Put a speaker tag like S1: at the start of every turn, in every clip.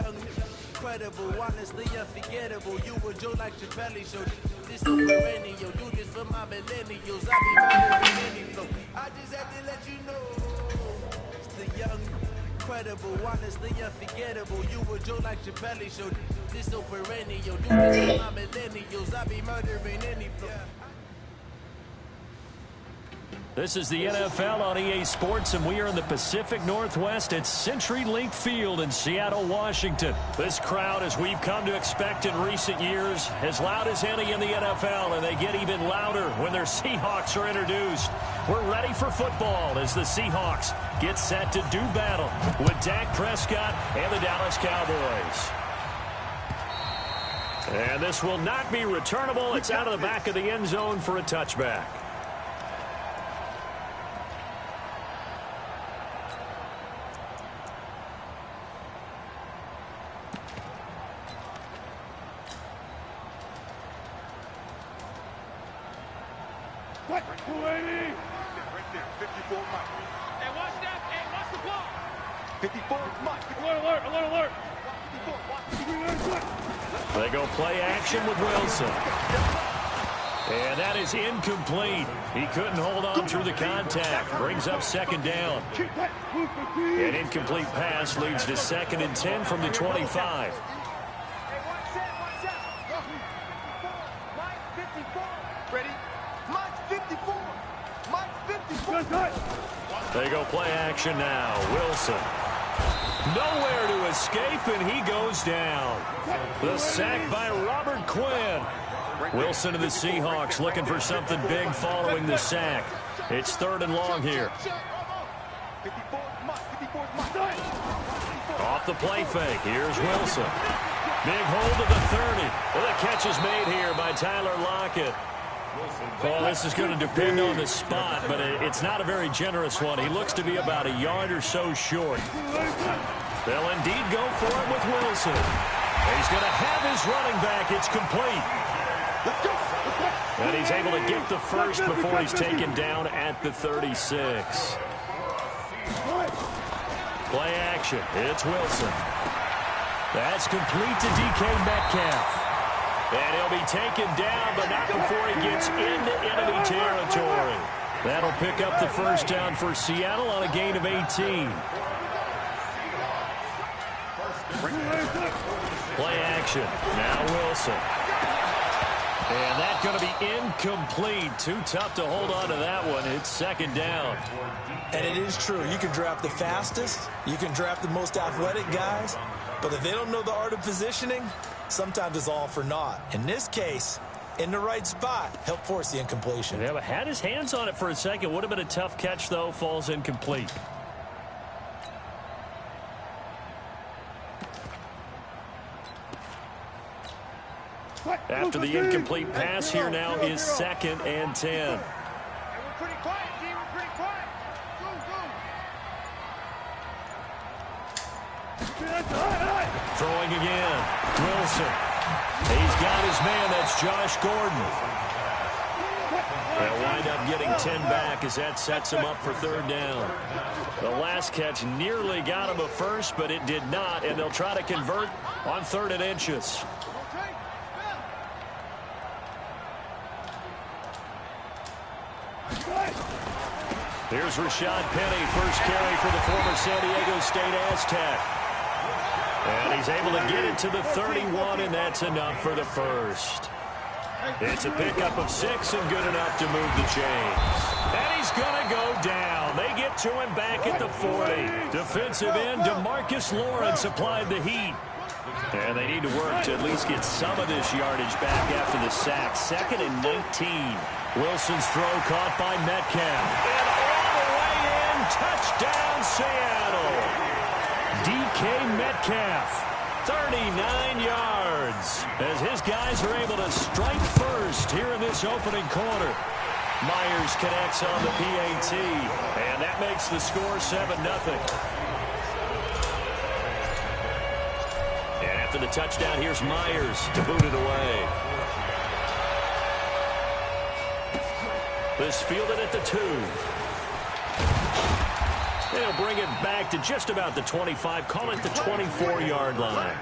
S1: young, incredible, honestly unforgettable. You were Joe like your belly show. This so perennial. Do this for my millennials. I be murdering any flow. I just had to let you know. It's the young, incredible, honestly unforgettable. You were Joe like your belly show. This so perennial. Do this for my millennials. I be murdering any flow.
S2: This is the NFL on EA Sports, and we are in the Pacific Northwest at CenturyLink Field in Seattle, Washington. This crowd, as we've come to expect in recent years, as loud as any in the NFL, and they get even louder when their Seahawks are introduced. We're ready for football as the Seahawks get set to do battle with Dak Prescott and the Dallas Cowboys. And this will not be returnable. It's out of the back of the end zone for a touchback.
S3: Right there, 54 Mike.
S4: Hey, watch that. Hey, watch the ball.
S3: 54 Mike.
S4: Alert.
S3: 54,
S2: They go play action with Wilson. And that is incomplete. He couldn't hold on through the contact. Brings up second down. An incomplete pass leads to 2nd and 10 from the 25. They go play action now. Wilson. Nowhere to escape, and he goes down. The sack by Robert Quinn. Wilson and the Seahawks looking for something big following the sack. It's 3rd and long here. Off the play fake. Here's Wilson. Big hold of the 30. Well, the catch is made here by Tyler Lockett. Well, this is going to depend on the spot, but it's not a very generous one. He looks to be about a yard or so short. They'll indeed go for it with Wilson. He's going to have his running back. It's complete. And he's able to get the first before he's taken down at the 36. Play action. It's Wilson. That's complete to DK Metcalf. And he'll be taken down, but not before he gets into enemy territory. That'll pick up the first down for Seattle on a gain of 18. Play action. Now Wilson. And that's going to be incomplete. Too tough to hold on to that one. It's 2nd down.
S5: And it is true. You can draft the fastest. You can draft the most athletic guys. But if they don't know the art of positioning, sometimes it's all for naught. In this case, in the right spot, help force the incompletion.
S2: Yeah, but had his hands on it for a second. Would have been a tough catch, though. Falls incomplete. After the incomplete pass, here now is 2nd and 10.
S4: Hey, we're pretty quiet, D. We're pretty quiet.
S2: Throwing again. Wilson. He's got his man. That's Josh Gordon. They'll wind up getting 10 back as that sets him up for 3rd down. The last catch nearly got him a first, but it did not, and they'll try to convert on 3rd and inches. Here's Rashad Penny, first carry for the former San Diego State Aztec. And he's able to get it to the 31, and that's enough for the first. It's a pickup of 6 and good enough to move the chains. And he's going to go down. They get to him back at the 40. Defensive end DeMarcus Lawrence applied the heat. And they need to work to at least get some of this yardage back after the sack. 2nd and 19. Wilson's throw caught by Metcalf. And all the way in, touchdown Seattle. DK Metcalf, 39 yards, as his guys are able to strike first here in this opening quarter. Myers connects on the PAT, and that makes the score 7-0. And after the touchdown, here's Myers to boot it away. This fielded at the 2. They'll bring it back to just about the 25. Call it the 24-yard line.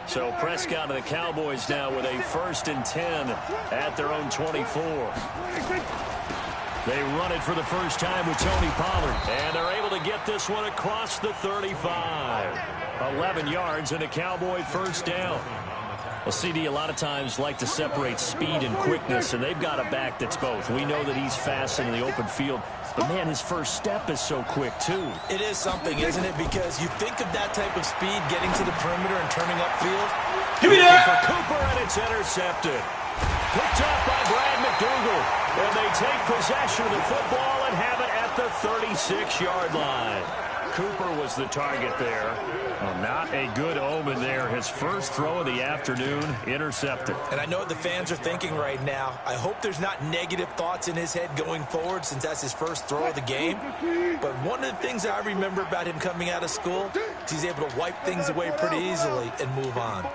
S2: So Prescott and the Cowboys now with a 1st and 10 at their own 24. They run it for the first time with Tony Pollard, and they're able to get this one across the 35. 11 yards and a Cowboy 1st down. Well, CD, a lot of times like to separate speed and quickness, and they've got a back that's both. We know that he's fast in the open field, but, man, his first step is so quick, too.
S5: It is something, isn't it? Because you think of that type of speed getting to the perimeter and turning upfield.
S2: Give me that! For Cooper, and it's intercepted. Picked up by Brad McDougal, and they take possession of the football and have it at the 36-yard line. Cooper was the target there. Well, not a good omen there. His first throw of the afternoon, intercepted.
S5: And I know what the fans are thinking right now. I hope there's not negative thoughts in his head going forward since that's his first throw of the game. But one of the things I remember about him coming out of school is he's able to wipe things away pretty easily and move on.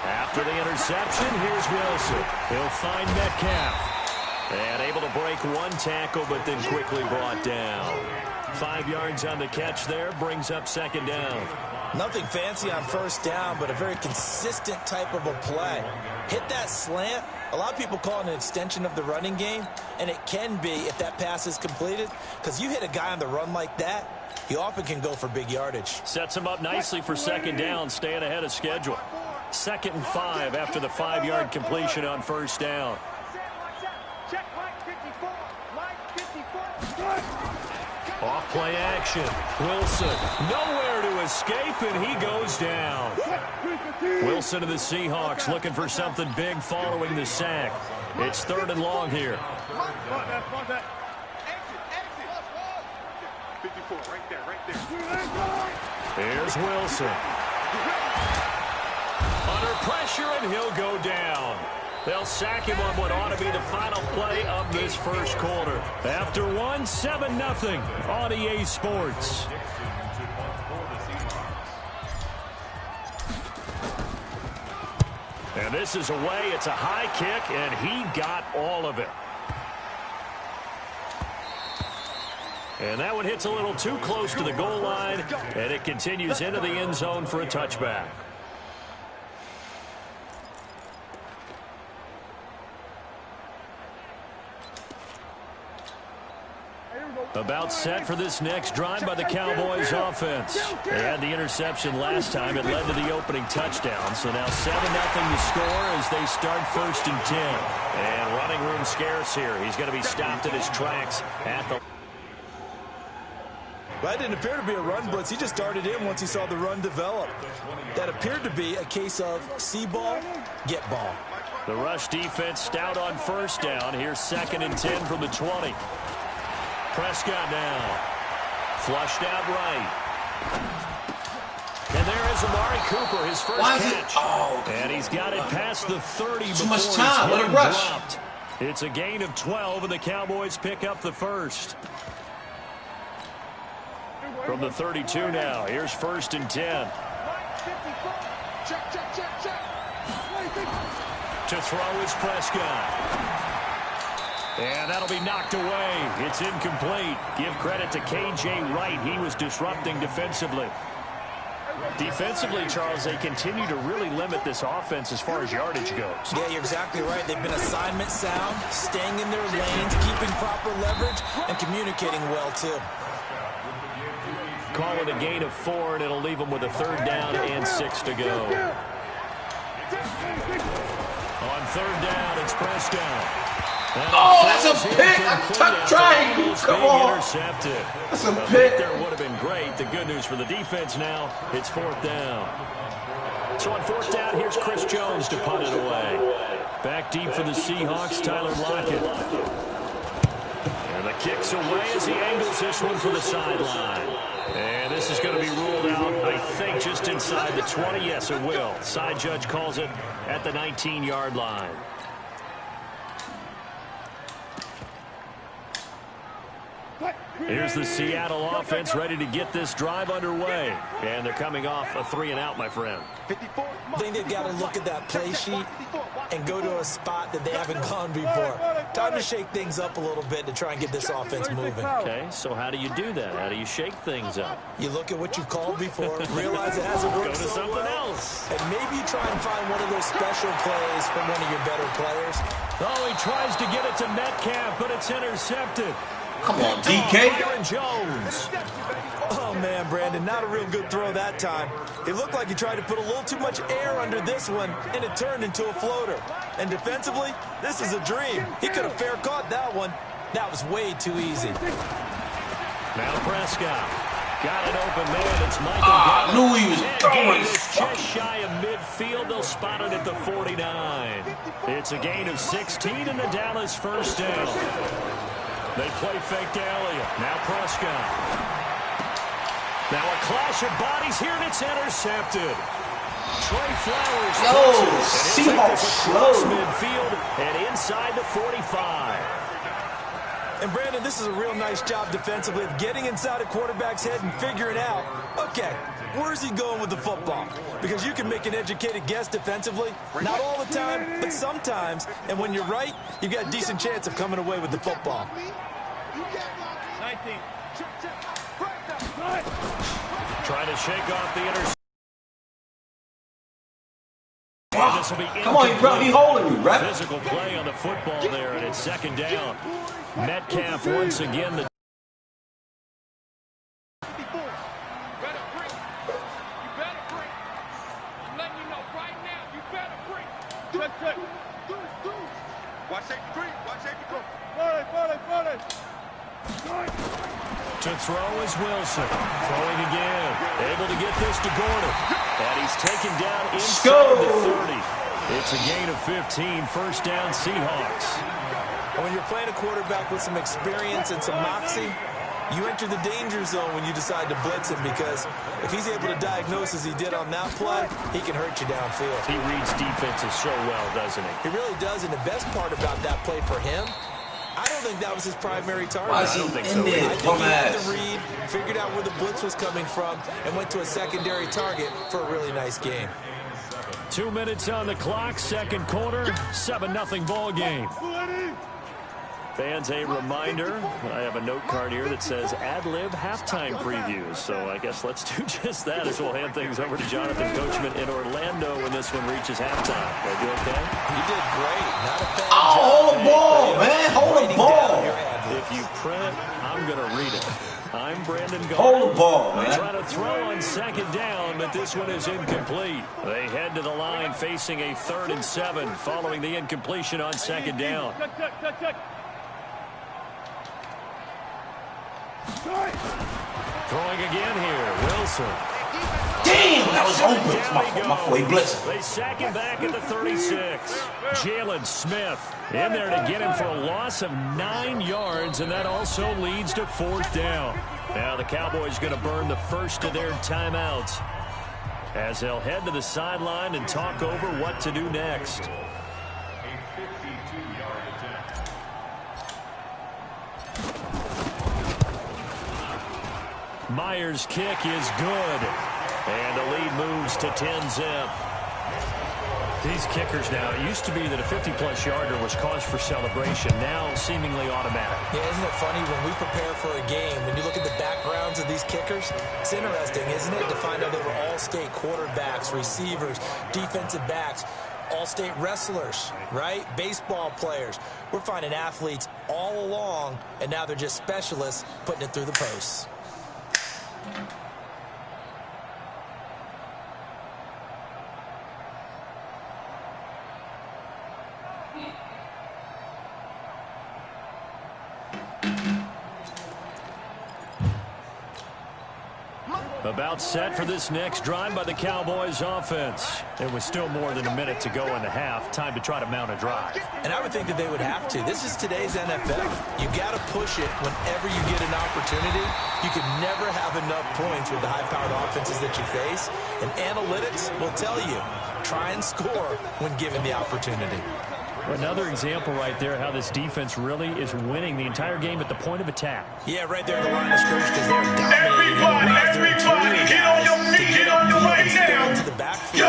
S2: After the interception, here's Wilson. He'll find Metcalf. And able to break one tackle, but then quickly brought down. 5 yards on the catch there, brings up 2nd down.
S5: Nothing fancy on 1st down, but a very consistent type of a play. Hit that slant. A lot of people call it an extension of the running game, and it can be if that pass is completed, because you hit a guy on the run like that, he often can go for big yardage.
S2: Sets him up nicely for 2nd down, staying ahead of schedule. 2nd and 5 after the 5-yard completion on 1st down. Off play action. Wilson nowhere to escape, and he goes down. Wilson of the Seahawks looking for something big following the sack. It's 3rd and long here.
S3: 54, right there.
S2: Here's Wilson. Under pressure, and he'll go down. They'll sack him on what ought to be the final play of this first quarter. After 7-0 on EA Sports. And this is away. It's a high kick, and he got all of it. And that one hits a little too close to the goal line, and it continues into the end zone for a touchback. About set for this next drive by the Cowboys offense. They had the interception last time. It led to the opening touchdown. So now 7-0 to score as they start 1st and 10. And running room scarce here. He's going to be stopped in his tracks at the...
S5: That didn't appear to be a run blitz. He just darted in once he saw the run develop. That appeared to be a case of see ball, get ball.
S2: The rush defense stout on 1st down. Here's 2nd and 10 from the 20. Prescott now. Flushed out right. And there is Amari Cooper, his first catch. And he's got it past the 30 before
S6: much time. Let him rush.
S2: Dropped. It's a gain of 12, and the Cowboys pick up the 1st. From the 32 now, here's 1st and 10. To throw is Prescott. And that'll be knocked away. It's incomplete. Give credit to K.J. Wright. He was disrupting defensively. Defensively, Charles, they continue to really limit this offense as far as yardage goes.
S5: Yeah, you're exactly right. They've been assignment sound, staying in their lanes, keeping proper leverage, and communicating well, too.
S2: Call it a gain of 4, and it'll leave them with a 3rd down and 6 to go. On 3rd down, it's Prescott.
S6: Oh, that's a pick! I'm trying. Come on.
S2: Intercepted.
S6: That's a pick.
S2: There would have been great. The good news for the defense now, it's 4th down. So on 4th down, here's Chris Jones to punt it away. Back deep for the Seahawks, Tyler Lockett. And the kick's away as he angles this one for the sideline. And this is going to be ruled out, I think, just inside the 20. Yes, it will. Side judge calls it at the 19-yard line. Here's the Seattle offense ready to get this drive underway. And they're coming off a 3-and-out, my friend.
S5: I think they've got to look at that play sheet and go to a spot that they haven't gone before. Time to shake things up a little bit to try and get this offense moving.
S2: Okay, so how do you do that? How do you shake things up?
S5: You look at what you've called before, realize it hasn't worked
S2: Go to
S5: so
S2: something
S5: well,
S2: else.
S5: and maybe you try and find one of those special plays from one of your better players.
S2: Oh, he tries to get it to Metcalf, but it's intercepted.
S6: Come on, DK.
S2: Aaron Jones.
S5: Oh, man, Brandon, not a real good throw that time. It looked like he tried to put a little too much air under this one, and it turned into a floater. And defensively, this is a dream. He could have fair caught that one. That was way too easy.
S2: Now Prescott. Got an open man. It's Michael Gallup.
S6: I knew he was throwing.
S2: Just shy of midfield. They'll spot it at the 49. It's a gain of 16 and the Dallas first down. They play fake to Elliott. Now Prescott. Now a clash of bodies here, and it's intercepted. Trey Flowers.
S6: Seahawks slow.
S2: Midfield and inside the 45.
S5: And, Brandon, this is a real nice job defensively of getting inside a quarterback's head and figuring out, okay, where's he going with the football? Because you can make an educated guess defensively. Not all the time, but sometimes. And when you're right, you've got a decent chance of coming away with the football.
S4: 19.
S2: Trying to shake off the interception.
S6: Come on, bro. He holding me, right?
S2: Physical play on the football there, and it's second down. Metcalf once again.
S4: You better bring. You better bring. I'm letting you know right now. You better bring. Do.
S3: Watch safety three. Watch safety go.
S4: Bully.
S2: To throw is Wilson. Throwing again. Able to get this to Gordon. And he's taken down inside the 30. It's a gain of 15. First down, Seahawks.
S5: And when you're playing a quarterback with some experience and some moxie, you enter the danger zone when you decide to blitz him, because if he's able to diagnose as he did on that play, he can hurt you downfield.
S2: He reads defenses so well, doesn't he?
S5: He really does, and the best part about that play for him, I don't think that was his primary target.
S6: Why is he
S2: I don't think
S6: in
S2: so.
S6: there?
S5: I think he had the read, figured out where the blitz was coming from, and went to a secondary target for a really nice game.
S2: 2 minutes on the clock, second quarter, 7-0 ball game. Fans, a reminder, I have a note card here that says ad-lib halftime previews. So I guess let's do just that as we'll hand things over to Jonathan Coachman in Orlando when this one reaches halftime. Did I do okay?
S5: He did great. Not a bad
S6: Oh,
S5: job.
S6: hold the ball, man. Hold the
S5: Writing
S6: ball.
S5: down your ad-libs.
S2: If you print, I'm going to read it. I'm Brandon Gold.
S6: Hold the ball,
S2: They
S6: man.
S2: try to throw on second down, but this one is incomplete. They head to the line facing a 3rd and 7 following the incompletion on second down.
S4: Touch.
S2: Throwing again here, Wilson.
S6: Damn, that was open. My fault. He blitzing.
S2: They sack him back at the 36. Jalen Smith in there to get him for a loss of 9 yards, and that also leads to 4th down. Now the Cowboys going to burn the first of their timeouts as they'll head to the sideline and talk over what to do next. Myers' kick is good. And the lead moves to 10-zip. These kickers now, it used to be that a 50-plus yarder was cause for celebration. Now seemingly automatic.
S5: Yeah, isn't it funny when we prepare for a game, when you look at the backgrounds of these kickers, it's interesting, isn't it, to find out they were all-state quarterbacks, receivers, defensive backs, all-state wrestlers, right? Baseball players. We're finding athletes all along, and now they're just specialists putting it through the posts.
S2: About set for this next drive by the Cowboys offense. It was still more than a minute to go in the half. Time to try to mount a drive.
S5: And I would think that they would have to. This is today's NFL. You got to push it whenever you get an opportunity. You can never have enough points with the high-powered offenses that you face. And analytics will tell you, try and score when given the opportunity.
S2: Another example right there how this defense really is winning the entire game at the point of attack.
S5: Yeah, right there at the line of scrimmage because they're dominating.
S6: Everybody, get on your feet, get on your right now.
S5: To the backfield.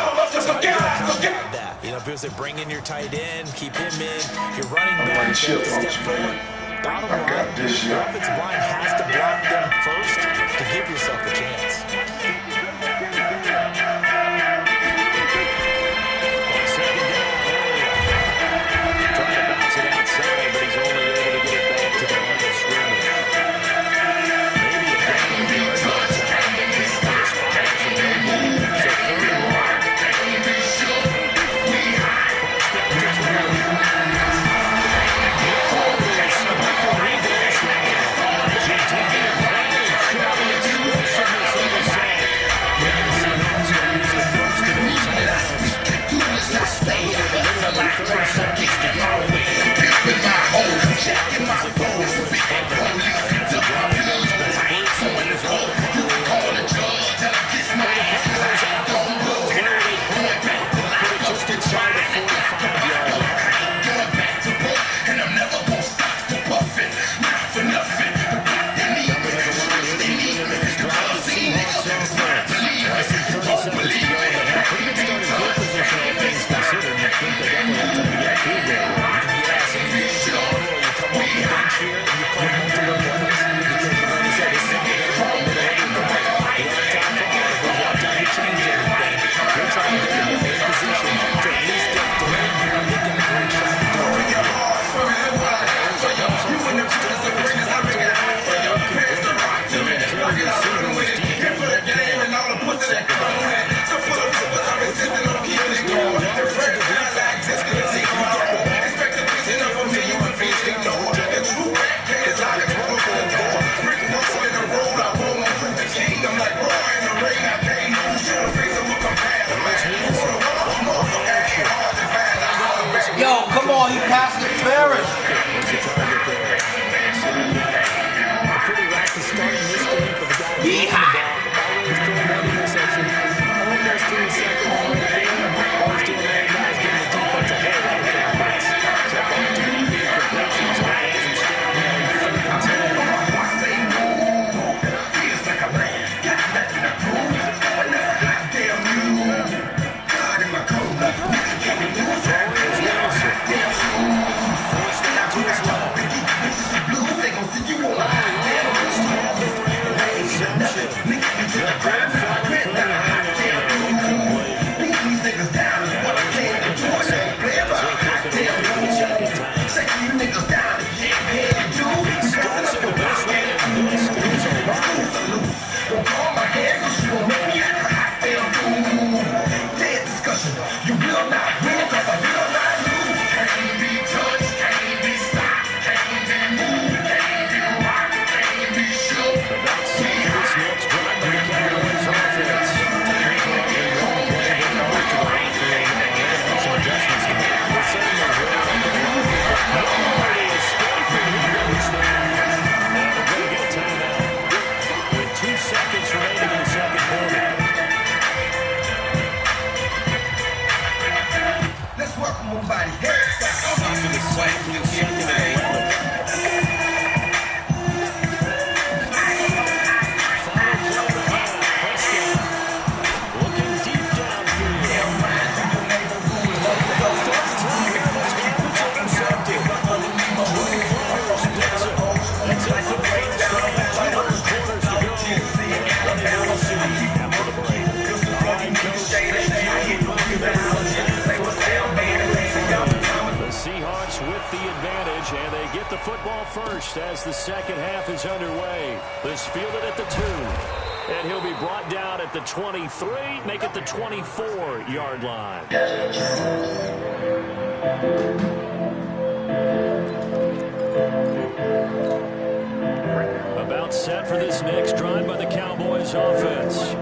S5: That. You know, people say bring in your tight end, keep him in. You're running back, step forward. Bottom line, the offensive line has to block them first to give yourself a chance.
S2: But he's only able to get it back to the line of scrimmage. Maybe a down on the yard line time, but can't put a spot actually no gain. So 31.
S6: Yo, come on, he passed it Ferris.
S5: Pretty rocky start in this game for the guy who's
S6: Yeehaw!
S5: always throwing that interception. Almost to the second one right there. Always doing that now is giving the defense a whole lot of confidence. So back to the incompletions. Guys are standing there in 3rd and 10.
S6: You will not win, cause I will not lose. Can't be touched, can't be stopped, can't be moved, can't be rocked, can't be shook.
S2: About set for this next drive by the Cowboys offense. Some adjustments to make. They're setting their way on the line. Nobody escaping here. And we're going to get a timeout with 2 seconds remaining in the second quarter.
S6: Let's work on my body.
S2: After the second and 11. With the advantage, and they get the football first as the second half is underway. This fielded at the 2, and he'll be brought down at the 23, make it the 24-yard line. About set for this next drive by the Cowboys offense.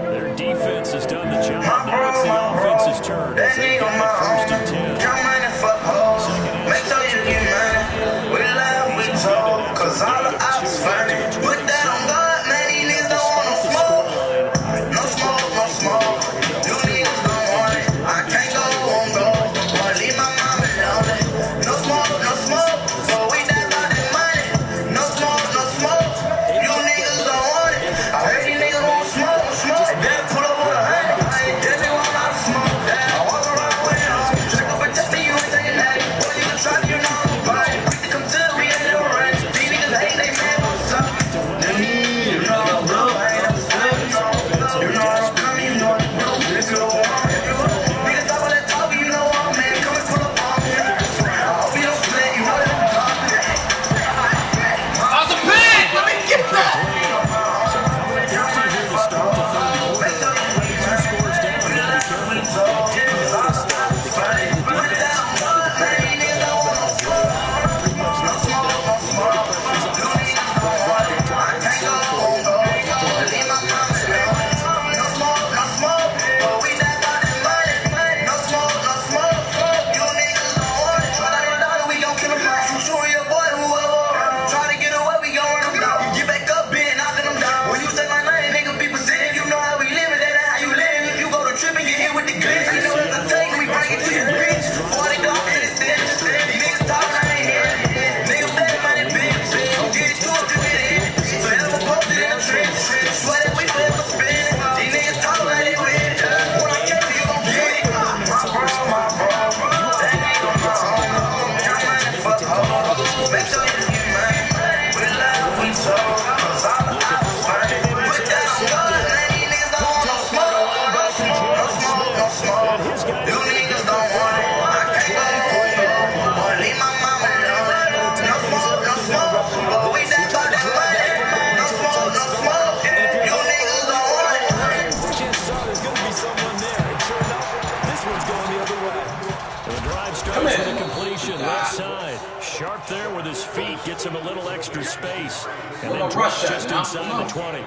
S2: goes for the completion, left side. Sharp there with his feet, gets him a little extra space, and then drops just inside the 20.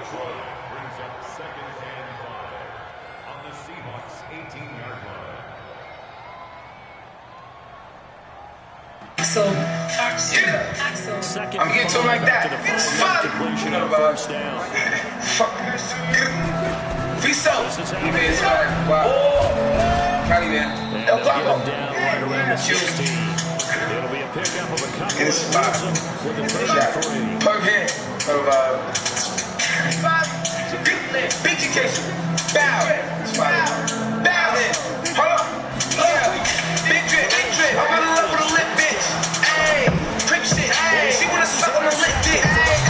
S6: Axel. I'm getting to him like that. It's fun.
S2: Completion on first down.
S6: Fuck. Peace out. Wow. Cali, man.
S2: And they'll get him down right around the 16. It'll be a pickup of a couple of Wilson with the 33.
S6: Plug in of big education. Bow. Bow then. Hold up. Yeah. Big drip. I'm gonna love with a lip bitch. Ayy. Creep shit. Ayy. She wanna suck on the lip dick. Ayy.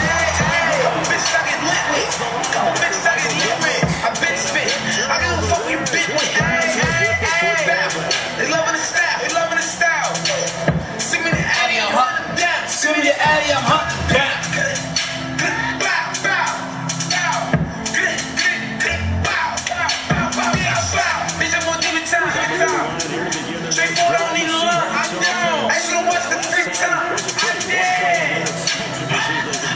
S6: I'm a bitch I get lit with. I'm a bitch I get lit with. I bitch spit. I give a fuck you bitch with. Ayy. Bow. They loving the style. They loving the style. Sing me the Addy, I'm hunting down. Sing me the Addy, I'm hunting down. Straightforward, I don't need a lot. I don't. I ain't gonna watch the 3 times. I did.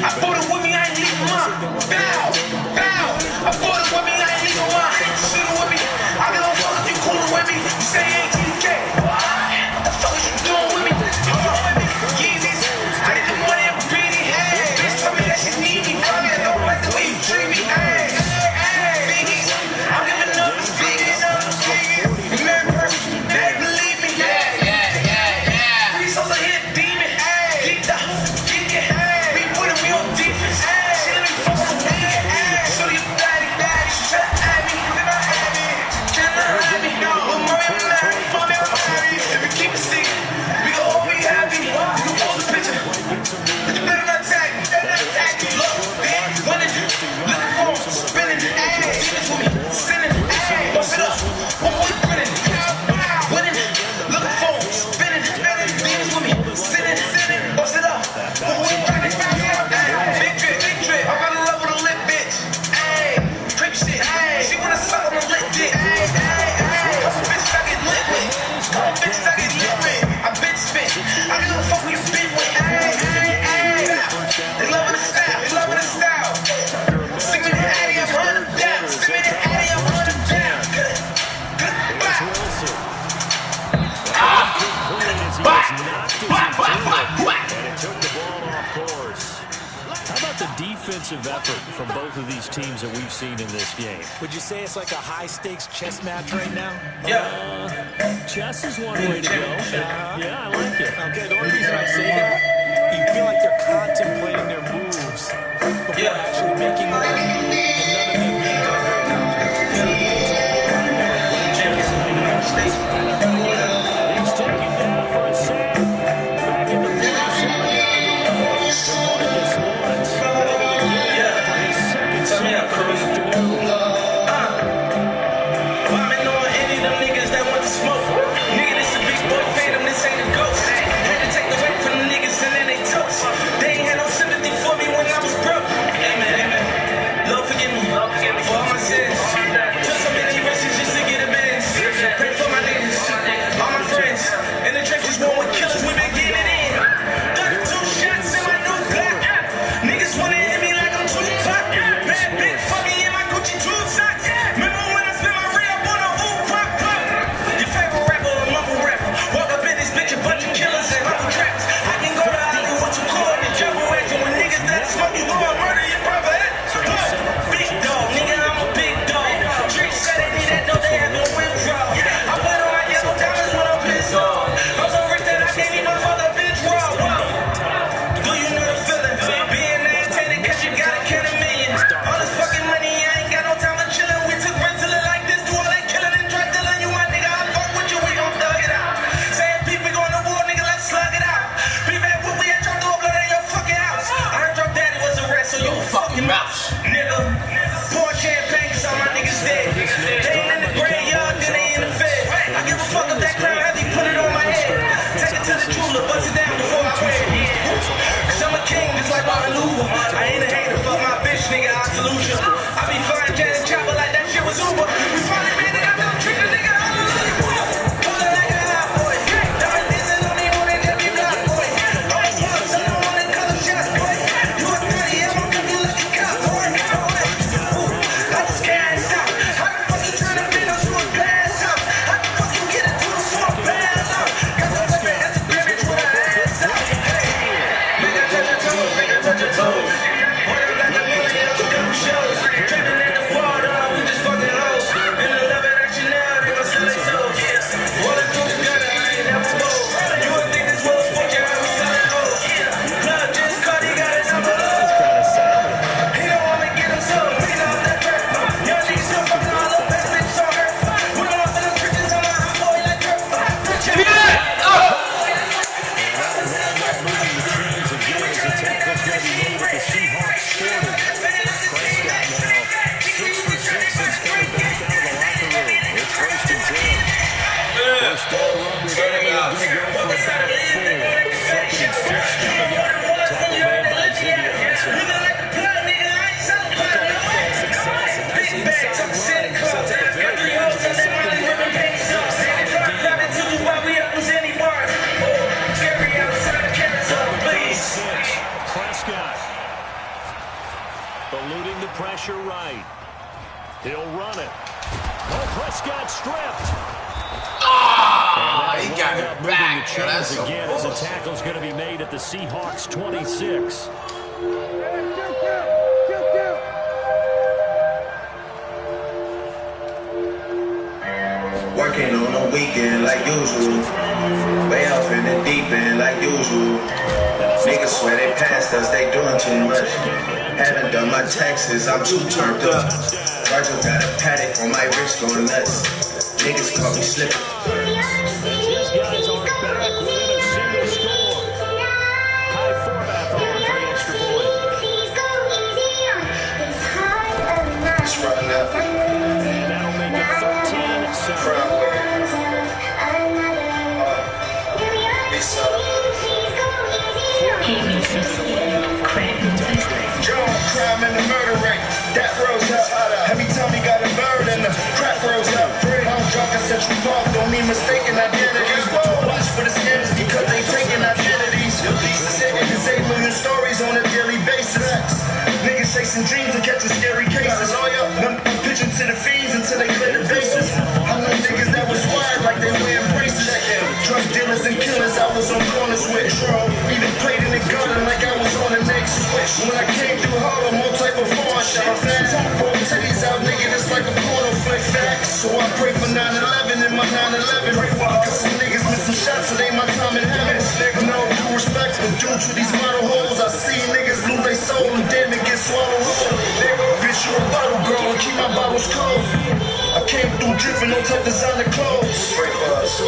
S6: I bought it with me, I ain't leaving mine. Bow. I bought it with me, I ain't leaving mine. I ain't shooting with me. I don't fuck if you coolin' with me. You say you ain't TK. What the fuck is you doing with me? Hold on with me. Yeezys. I need the money, I'm greedy. Hey, bitch, tell me that she need me. I don't like the way you treat me. Hey, biggies. I'm giving up, it's biggies. Remember, they believe me. Resource a hit demon. Geeked up, geek it. We put him on defense. She let me fuck on the weekend. Show you daddy. She try to add me. Can't let me know. We'll murder me now. Fuck me, I'm happy. If we keep it secret, we gon' all be happy. You can post a picture. But you better not tag me. Look, bitch, winning. Looking for him, spinning. Demons with me, sinning. Bust it up. One more grinning. Winning. Looking for him, spinning. Demons with me, sinning. Bust it up. One more grinning. Big drip. I'm gonna love with a lit bitch. Creep shit. She wanna suck on the lit dick. I'm a bitch I get lit with. I bitch spit. I don't give a fuck who you been with. They loving the style. Sing me the Addy, I'm hunting down. Sing me the Addy, I'm hunting down.
S2: And it took the ball off course. How about the defensive effort from both of these teams that we've seen in this game?
S5: Would you say it's like a high-stakes chess match right now?
S2: Chess is one way to go. Yeah, I like it.
S5: Okay, the only reason I say that, you feel like they're contemplating their moves before actually making one, and none of them being done right now.
S2: He's taking down for a sack. Back in the 47-yard to Marcus Lawrence. For his second sack of his afternoon.
S6: Bombing on any of them niggas that want to smoke. Nigga, this a big boy phantom, this ain't a ghost. Had to take the weight from the niggas and then they toast. They ain't had no sympathy for me when I was broke. Amen. Lord forgive me for all my sins. Took so many risks just to get a man. Pray for my niggas, all my friends. In the trenches, one with killers, we been getting it in. 32 shots in my new Glock. Niggas wanna hit me like I'm too top. Bad bitch, fuck me in my Gucci tube socks. Remember when I spent my re-up on a ooh crop club? Your favorite rapper or mumble rapper? Walk up in this bitch, a bunch of killers and humble traps. I can go to Hollywood, what you call it, trouble acting. When niggas that smoke, you gon' murder your brother. Big dog, nigga, I'm a big dog. Streets said they need that dope, they have no withdrawal. I put on my yellow diamonds when I'm pissed off. I'm so rich that I can't even fuck a bitch raw. Do you know the feeling? Being entertained cause you gotta count a million. All this fucking money, I ain't got no time for chillin'. We took rent till it like this, do all that killing and drug dealing. You my nigga, I fuck with you, we gon' thug it out. Saying people going to war, nigga, let's slug it out. Be back when we had dropped the blood in your fucking house. I heard your daddy was arrested, so you fucking mouse, nigga. Pour champagne cause all my niggas dead. They ain't in the graveyard, then they in the fed. I give a fuck if that crown heavy, put it on my head. Take it to the jeweler, bust it down before I wear it. Cause I'm a king, just like Martin Luther. I ain't a hater, fuck my bitch, nigga, I salute you. I be flying jet and chopper like that shit was Uber. We finally made it out, don't trick the nigga, hallelujah. Pull it like a hot boy. Diamond is
S2: pressure right. He'll run it. Oh, Prescott stripped.
S7: He got it back.
S2: The chains again as a tackle's going to be made at the Seahawks 26.
S6: Working on a weekend like usual. Way off in the deep end like usual. Niggas swear they passed us, they doing too much. Haven't done my taxes, I'm too turned up. Virgil got a paddock on my wrist going nuts. Niggas caught me slipping.
S2: These guys are back within a single score. Kai Forbath on for the extra point.
S6: It's running up.
S2: And that'll make it 13-7.
S6: Crime and the murder rate, that rose up. Every time he got a bird and the crack rose up. I'm drunk in Central Park, don't mean mistaken identities. Watch for the scams because they taking identities. Saving his 8 million stories on a daily basis. Niggas chasing dreams and catching scary cases. Them pitching to the fiends until they clear the bases. I know niggas that was wired like they wearing braces. Drug dealers and killers I was on corners with. Even played in the garden like I was on the next switch. When I came through Harlem, all type of foreign shot. Pull titties out, nigga, it's like a porno flick facts. So I pray for 9/11 in my 9/11. Cause some niggas missing shots, it ain't my time in heaven. No due respect, but due to these model hoes, I see niggas lose their soul and damn it get swallowed whole. Bitch, you a bottle girl and keep my bottles cold. I came through dripping, no type designer clothes. Straight buzz.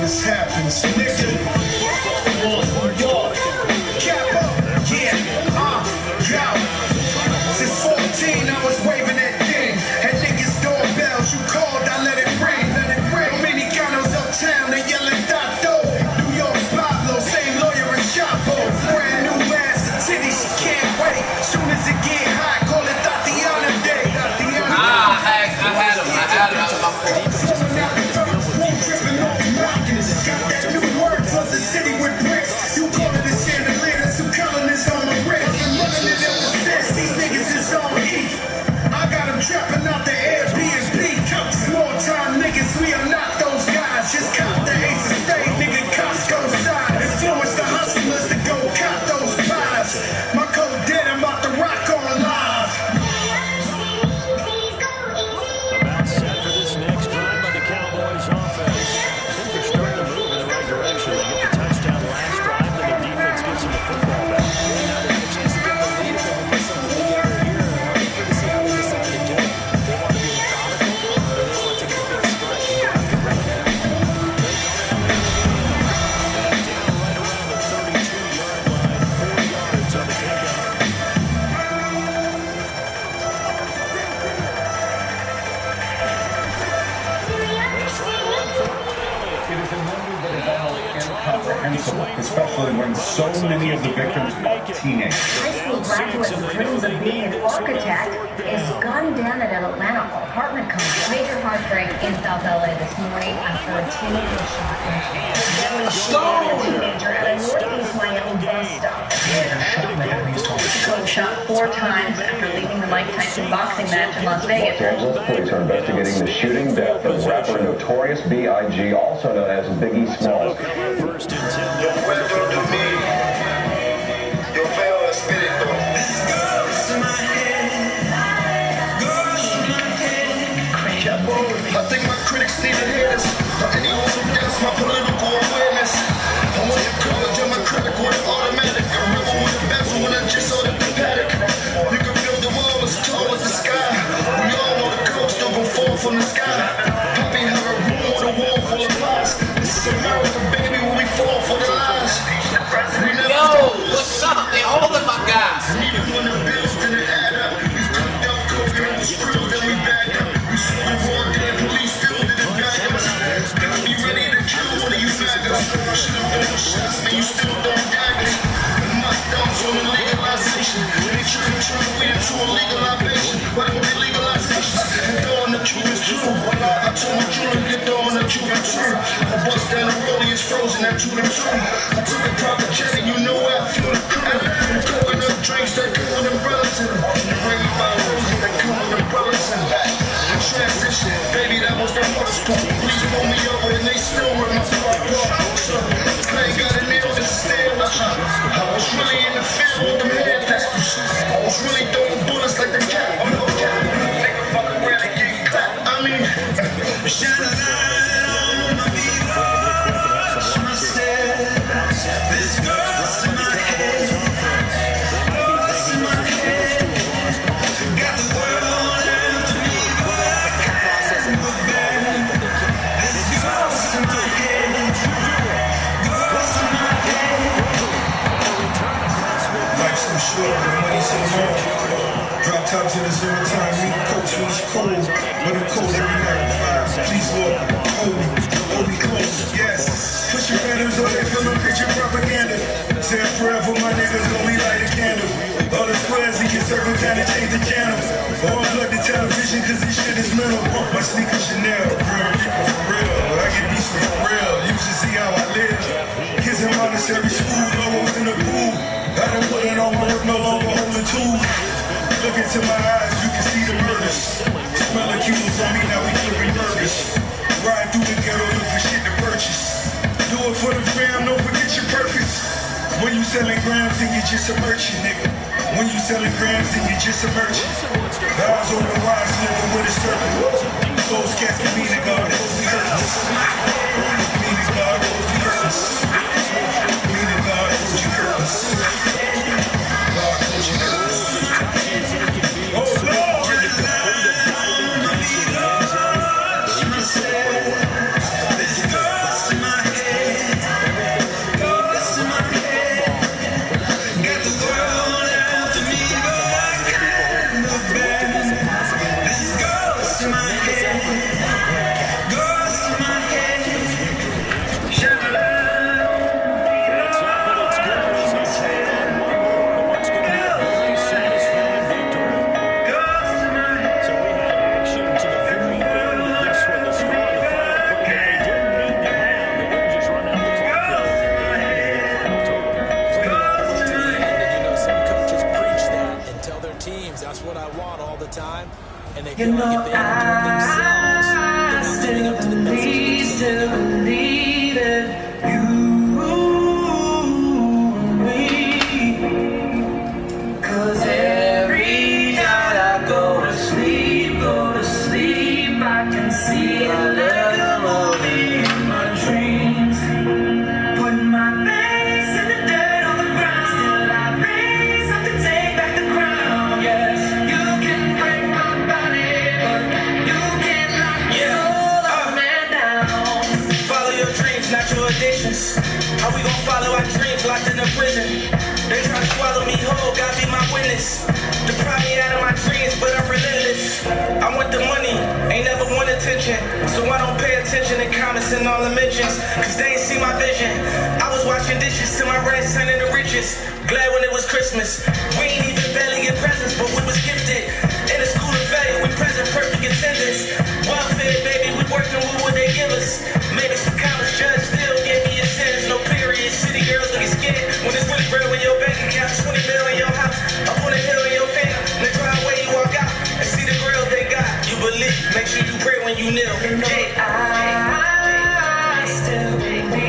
S6: This happens, nigga. Yo, cap up, yeah, yo. Since 14, I was waving that thing. Had niggas doorbells, you called, I let it ring. Dominicanos uptown, they yelling Dato. New York's Pablo, same lawyer and Chapo. Brand new ass, titty, she can't wait. Soon as it get hot, call it Tatiana Day.
S7: I had him.
S6: Got that new word plus the city with bricks. You call it a chandelier, that's some colonists on the wrist. Running it up the steps, these niggas is on E. I got them trapping out the Airbnb. Small time niggas, we are not those guys. Just cop the Ace of Spades, nigga, Costco side. Influence the hustlers to go cop those pies. My code dead, I'm about to rock on live.
S2: About set for this next drive by the Cowboys offense. They're starting to move in the right direction. They get the touchdown last drive, and the defense gets them the football back.
S5: Now they have a chance to get the lead if they can put something together here. I'm eager to see how they decide to do it. They want to be methodical, or they want to take a big stride and go after right now.
S2: And down right around the 32-yard line, 4 yards on the pickup.
S8: It is a number that is almost incomprehensible, especially when so many of the victims are teenagers.
S9: High school graduate who dreams of being an architect is gunned down at an Atlanta apartment complex. Major heartbreak in South LA this morning after a teenager shot and teenager at a Northeast Miami bus stop. Coach shot 4 times after leaving the Mike Tyson boxing match in Las Vegas.
S10: Los Angeles police are investigating the shooting death of rapper Notorious B.I.G., also known as Biggie Smalls.
S2: First and 10.
S6: Welcome to me. Your fellow spirit though. This goes to my head. Goes to my head. I think my critics need to hear this. But anyone who doubts my political awareness. I went to college and my credit was automatic. I rebel with a bezel when I just saw the paddock. You can build the wall as tall as the sky. We all know the coach still gon' fall from the sky. Poppy have a room with a wall full of lies. This is America, baby, when we fall for the lies.
S7: Yo, what's up? They holding my guy.
S6: Even when the bills didn't add up, we stuck down COVID and was screwed, then we backed up. We saw the war, then police still didn't back us. Gotta be ready to kill
S11: down the rollie is frozen, I'm 2 to 2. I took a proper cheddar, you know I feel the crew. Coconut drinks that come with umbrellas in them. The rain by roses that come with umbrellas in them. The transition, baby, that was the hardest part. Please pull me over and they still with my spark. So, I ain't got a nail to stare. I was really in the field with them hand pistols. I was really throwing bullets like the cat. Oh no, cat. Nigga fuck around and get clapped. I mean, shout out to my people. This girl's in my head. Girl's in my head. Got the world after me. This girl's in my head. Girl's in my head. Life's so short, but money's so long. Drop tops in the summertime, meet coats when it's cold. But I'm cold every night. Please, Lord, hold me close, yes. Push your banners on that film and picture propaganda. Say it forever, my niggas only light a candle. All the squares in your circle kinda change the channel. All plug the television cause this shit is mental. My sneakers Chanel, real people for real. I get decent for real, you should see how I live. Kids in Montessori school, logos in the pool. I done put it on work, no longer holding tools. Look into my eyes, you can see the murders. Smell the cues on me, now we flipping burgers. Ride through the ghetto, look for shit to purchase. Do it for the fam, don't forget your purpose. When you selling grams, then you just a merchant, nigga. When you selling grams, then you just a merchant. Eyes on the wise, living with a serpent. Those cats can mean to God, those be hurting. Mean to God, those be hurting. Mean to God, those be hurting. God, those be hurting. Oh, Lord!
S5: That's what I want all the time, and they
S6: feel like if they don't do it themselves, they're not living up to the message. Still believe it, cause every night I go to sleep, I can see it like a movie in my dreams. Put my face in the dirt on the ground, still I raise up to take back the crown. Yes, you can break my body, but you can't knock me up, man, down. Follow your dreams, not your addictions. How we gon' follow our dreams locked in a prison? They try to swallow me whole, God be my witness. Deprive me out of my dreams, but I'm relentless. I want the money, ain't never want attention. So I don't pay attention to comments and all the mentions, cause they ain't see my vision. I was washing dishes to my right son and the richest. Glad when it was Christmas. We ain't even barely get presents, but we was gifted. In the school of failure, we present perfect attendance. Welfare, baby, we working with what they give us. Maybe some college judge still gave me a sentence. No period, city girls looking scared. When it's really real in your bank account, 20 mil in your house, up on the hill in your fan. In the driveway you walk out and see the grill they got. You believe, make sure you pray when you kneel. I still believe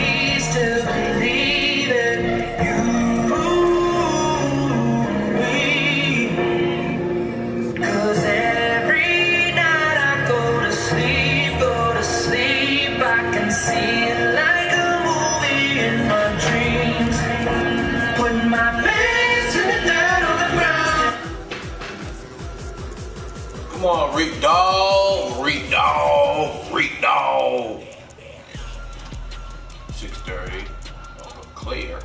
S6: it. Cause every night I go to sleep, I can see it like a movie in my dreams. Put my face in the dirt on the ground.
S7: Come on, Reek Dog. 6:30. Clear.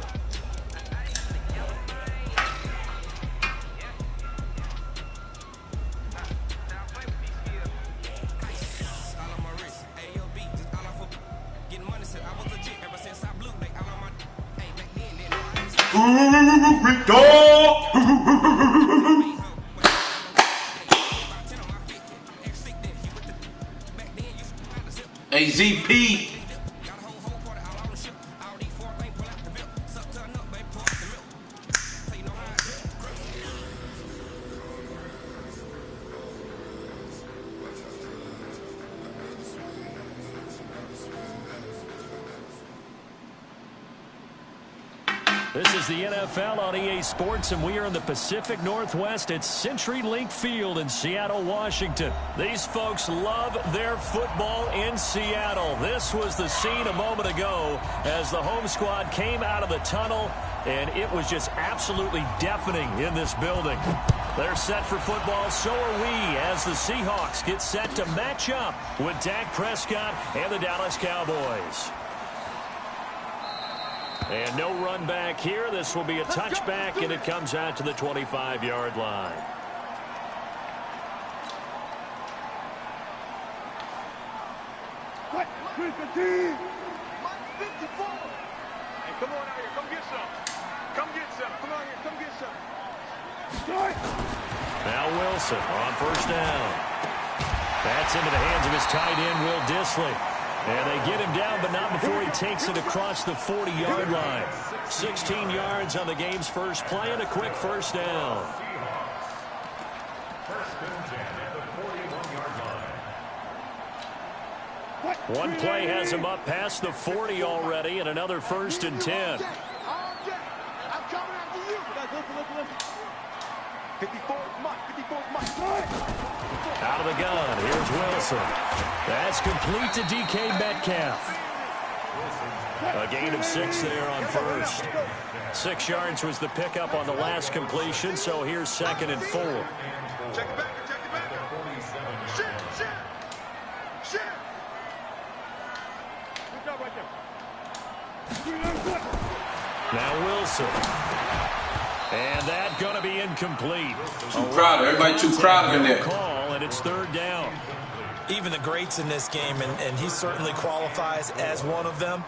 S11: Reek Dog!
S7: AZP.
S2: This is the NFL on EA Sports, and we are in the Pacific Northwest at CenturyLink Field in Seattle, Washington. These folks love their football in Seattle. This was the scene a moment ago as the home squad came out of the tunnel, and it was just absolutely deafening in this building. They're set for football, so are we, as the Seahawks get set to match up with Dak Prescott and the Dallas Cowboys. And no run back here. This will be a touchback, and it comes out to the 25-yard line.
S4: Hey, come on out here. Come get some. Come get some. Come on here. Come get some.
S2: Now Wilson on first down. That's into the hands of his tight end, Will Dissly. And they get him down, but not before he takes it across the 40-yard line. 16 yards on the game's first play and a quick first down. One play has him up past the 40 already, and another 1st and 10.
S4: I'm coming after you. Listen. 54 Mike.
S2: Out of the gun, here's Wilson. That's complete to DK Metcalf. A gain of 6 there on first. 6 yards was the pickup on the last completion, so here's 2nd and 4.
S3: Check it back. Shit.
S4: Good job right there.
S2: Now Wilson. And that going to be incomplete.
S7: Too crowded. Everybody too crowded in there.
S2: Call, and it's 3rd down.
S5: Even the greats in this game, and he certainly qualifies as one of them,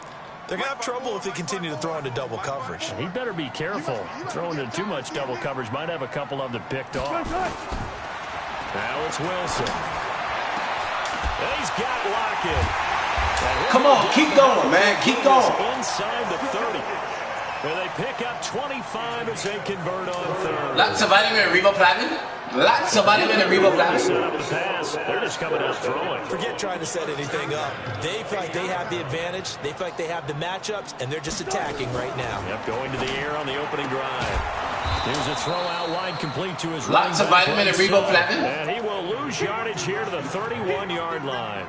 S5: they're going to have trouble if they continue to throw into double coverage.
S2: He better be careful. Throwing into too much double coverage might have a couple of them picked off. Now it's Wilson. And he's got Lockett.
S7: Come on, keep going, man. Keep going.
S2: Inside the 30. Where they pick up 25 as they convert on 3rd.
S7: Lots of vitamin riboflavin. Lots of vitamin and riboflavin.
S2: Set up the pass. They're just coming out throwing.
S5: Forget trying to set anything up. They feel like they have the advantage. They feel like they have the matchups, and they're just attacking right now.
S2: Yep, going to the air on the opening drive. Here's a throw out wide complete to his
S7: Lots of vitamin and riboflavin.
S2: And he will lose yardage here to the 31-yard line.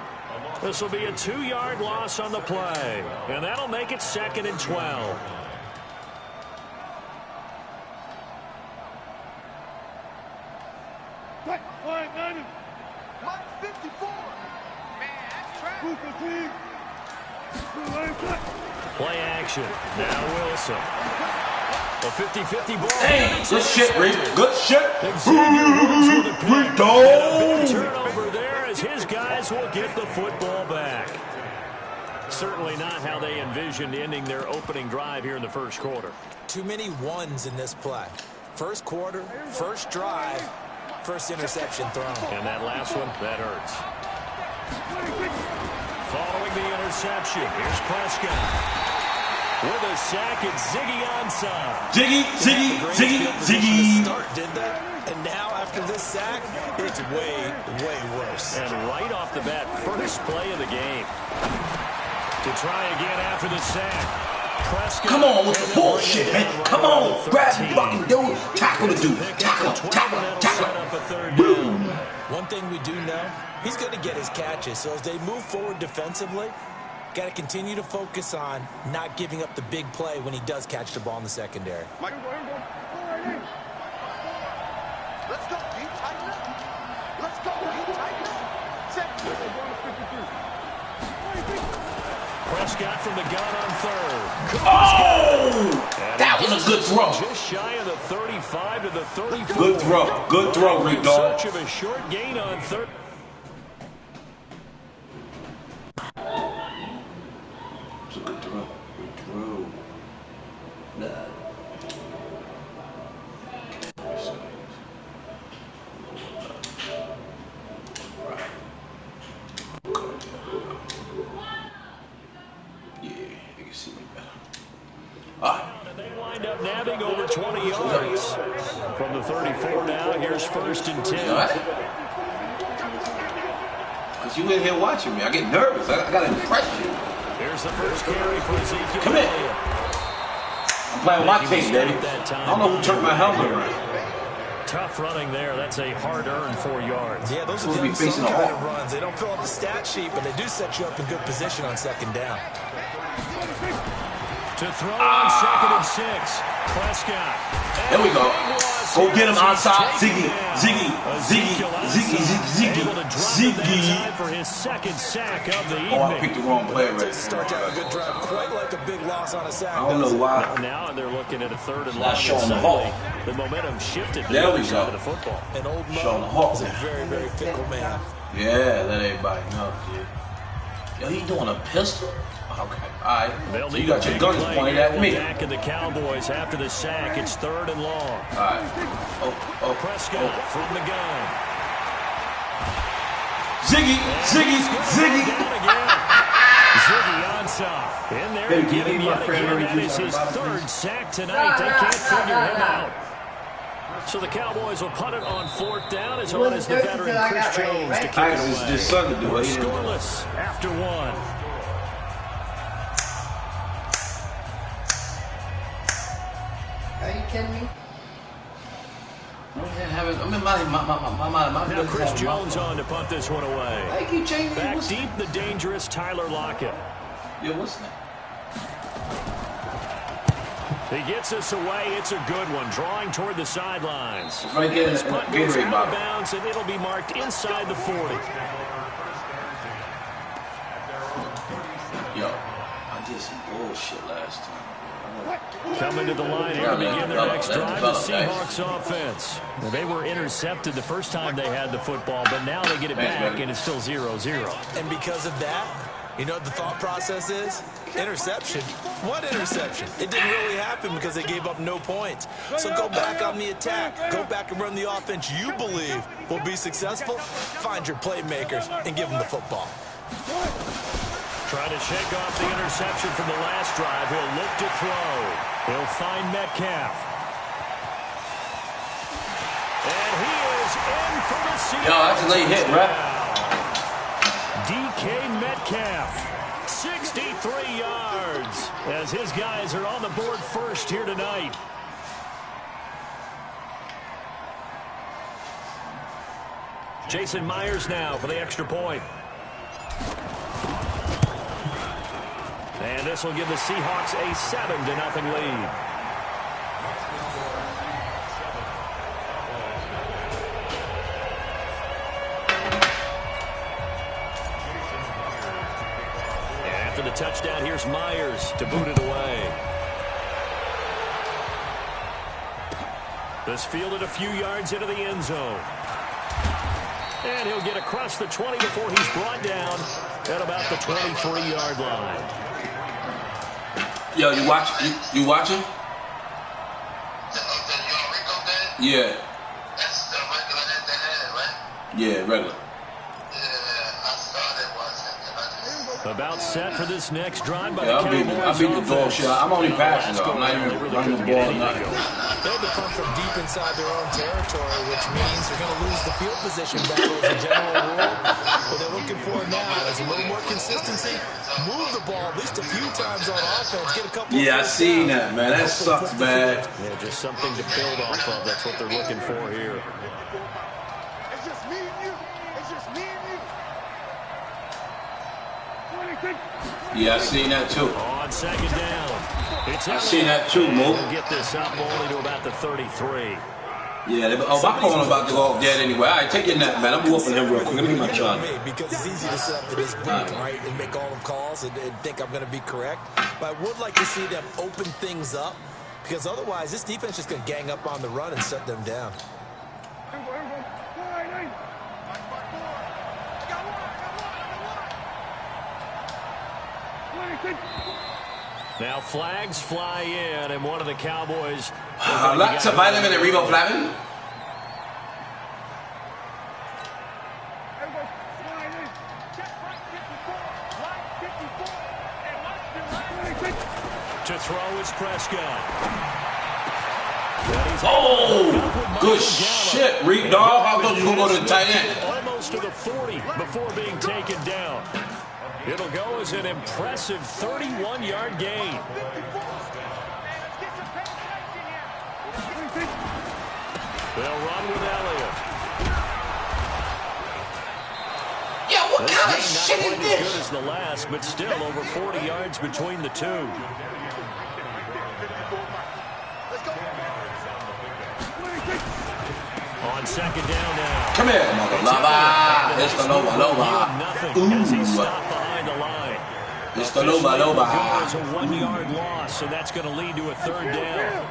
S2: This will be a 2-yard loss on the play. And that'll make it 2nd and 12.
S4: Mike 54. Man, that's trash.
S2: Play action. Now Wilson. A 50-50 ball.
S7: Hey, good shit, Reed. Good shit.
S2: Reed, dog. Turnover there as his guys will get the football back. Certainly not how they envisioned ending their opening drive here in the first quarter.
S5: Too many ones in this play. First quarter, first drive, first interception thrown.
S2: And that last one, that hurts. Following the interception, here's Prescott. With a sack, it's Ziggy Ansah.
S5: Ziggy. Start, did they? And now after this sack, it's way worse.
S2: And right off the bat, first play of the game. To try again after the sack. Prescott.
S7: Come on with the bullshit, man. Come on. Grab the fucking dude. Tackle the dude. Tackle. Boom.
S5: One thing we do know, he's going to get his catches. So as they move forward defensively, got to continue to focus on not giving up the big play when he does catch the ball in the secondary.
S4: Let's go. Deep tighten up. Let's go. Deep tighten up. Set.
S2: Prescott from the gun on 3rd.
S7: Oh! That was a good throw.
S2: Just shy of the 35 to the 34.
S7: Good throw. Good throw, Rick Dog.
S2: Search of a short gain on 3rd.
S7: It's a good throw. Good throw. Nah.
S2: They wind up nabbing over 20 yards. From the 34 now, here's 1st and 10.
S7: Because you in here watching me. I get nervous. I got to impress you.
S2: Here's the first carry for Ezekiel.
S7: Come in. I'm
S12: playing with my tape, baby. I don't know who turned my helmet around.
S2: Tough running there. That's a hard-earned 4 yards.
S5: Yeah, those are some kind of runs. They don't fill up the stat sheet, but they do set you up in good position on second down.
S2: To throw on 2nd and 6. Prescott.
S12: There we go. Go get him outside. Ziggy.
S2: For his second sack of the evening.
S12: Oh, I picked the wrong player right there.
S5: Start out a good drive, quite like a big loss on a sack.
S12: I don't know why.
S2: Now they're looking at a 3rd and long.
S12: Not showing the ball.
S2: The momentum shifted to
S12: there
S2: the
S12: we
S2: other side
S12: go.
S2: of the football.
S5: And old
S12: showing the
S5: Mo
S12: hawk.
S5: is a very, very fickle man.
S12: Yeah, let everybody know, dude. Yo, he doing a pistol? Okay, all right. So you got your guns pointed at me.
S2: Back in the Cowboys after the sack. It's 3rd and long.
S12: All right. Oh,
S2: Prescott from the gun.
S12: Ziggy.
S2: Ziggy Ansah in there to get him yet again. That is his 3rd sack tonight. They can't figure him out. So the Cowboys will punt it on 4th down as on as the veteran Chris Jones to kick it away.
S12: His son to do it.
S2: Scoreless after 1.
S13: Are you kidding me?
S2: Now Chris Jones on to punt this one away. Back deep, the dangerous Tyler Lockett.
S12: Yeah, what's that?
S2: He gets us away. It's a good one. Drawing toward the sidelines.
S12: Right there,
S2: this punt goes
S12: Gatorade
S2: out
S12: bottle.
S2: of bounds, and it'll be marked inside the 40.
S12: Yo, I did some bullshit last time.
S2: Coming to the line here to begin their next drive, the Seahawks offense. Now, they were intercepted the first time they had the football, but now they get it back, and it's still 0-0.
S5: And because of that, you know what the thought process is? Interception. What interception? It didn't really happen because they gave up no points. So go back on the attack. Go back and run the offense you believe will be successful. Find your playmakers and give them the football.
S2: Trying to shake off the interception from the last drive. He'll look to throw. He'll find Metcalf. And he is in for the Seahawks.
S12: Yo, that's a late hit, ref.
S2: DK Metcalf, 63 yards, as his guys are on the board first here tonight. Jason Myers now for the extra point. And this will give the Seahawks a 7-0 lead. After the touchdown, here's Myers to boot it away. This fielded a few yards into the end zone. And he'll get across the 20 before he's brought down at about the 23-yard line.
S12: Yo, you watching? Yeah.
S3: That's the regular that they had, right?
S12: Yeah, regular.
S3: Yeah, I saw that once.
S2: About set for this next drive by
S12: Yeah,
S2: the Cowboys.
S12: I beat the dog shit. I'm only passing, though. I'm not even running the ball. Nothing.
S5: They had to come from deep inside their own territory, which means they're going to lose the field position battle as a general rule. What they're looking for now is a little more consistency. Move the ball at least a few times on offense. Get a couple.
S12: Yeah, I seen that, man. That sucks bad.
S2: Yeah, just something to build off of. That's what they're looking for here.
S4: It's just me and you. It's just me and you.
S12: Yeah, I seen that too.
S2: On second down.
S12: I seen that too, Mo.
S2: We'll get this up only to about the 33.
S12: Yeah, my phone about to go off dead anyway. All right, take your nap, man. I'm whooping him real quick. Let me get my charge.
S5: Because it's easy to set up to this boot, right, and make all the calls and think I'm going to be correct. But I would like to see them open things up, because otherwise this defense is just going to gang up on the run and shut them down.
S2: Now flags fly in, and one of the Cowboys.
S12: Let's vitamin and Revo Flavin.
S2: To throw is Prescott.
S12: Oh, good shit, Reed Dog. I thought you were going to go to the tight end.
S2: Almost to the 40 before being taken down. It'll go as an impressive 31-yard gain. They'll run with Elliott.
S12: Yeah, what
S2: This
S12: kind of
S2: game
S12: shit
S2: not
S12: is
S2: quite
S12: this?
S2: as good as the last, but still over 40 yards between the two. On second down now.
S12: Come here, mother lover. It's the loba loba.
S2: As he stopped behind the line.
S12: It's the loba loba.
S2: It's a 1-yard loss, and that's going to lead to a third down.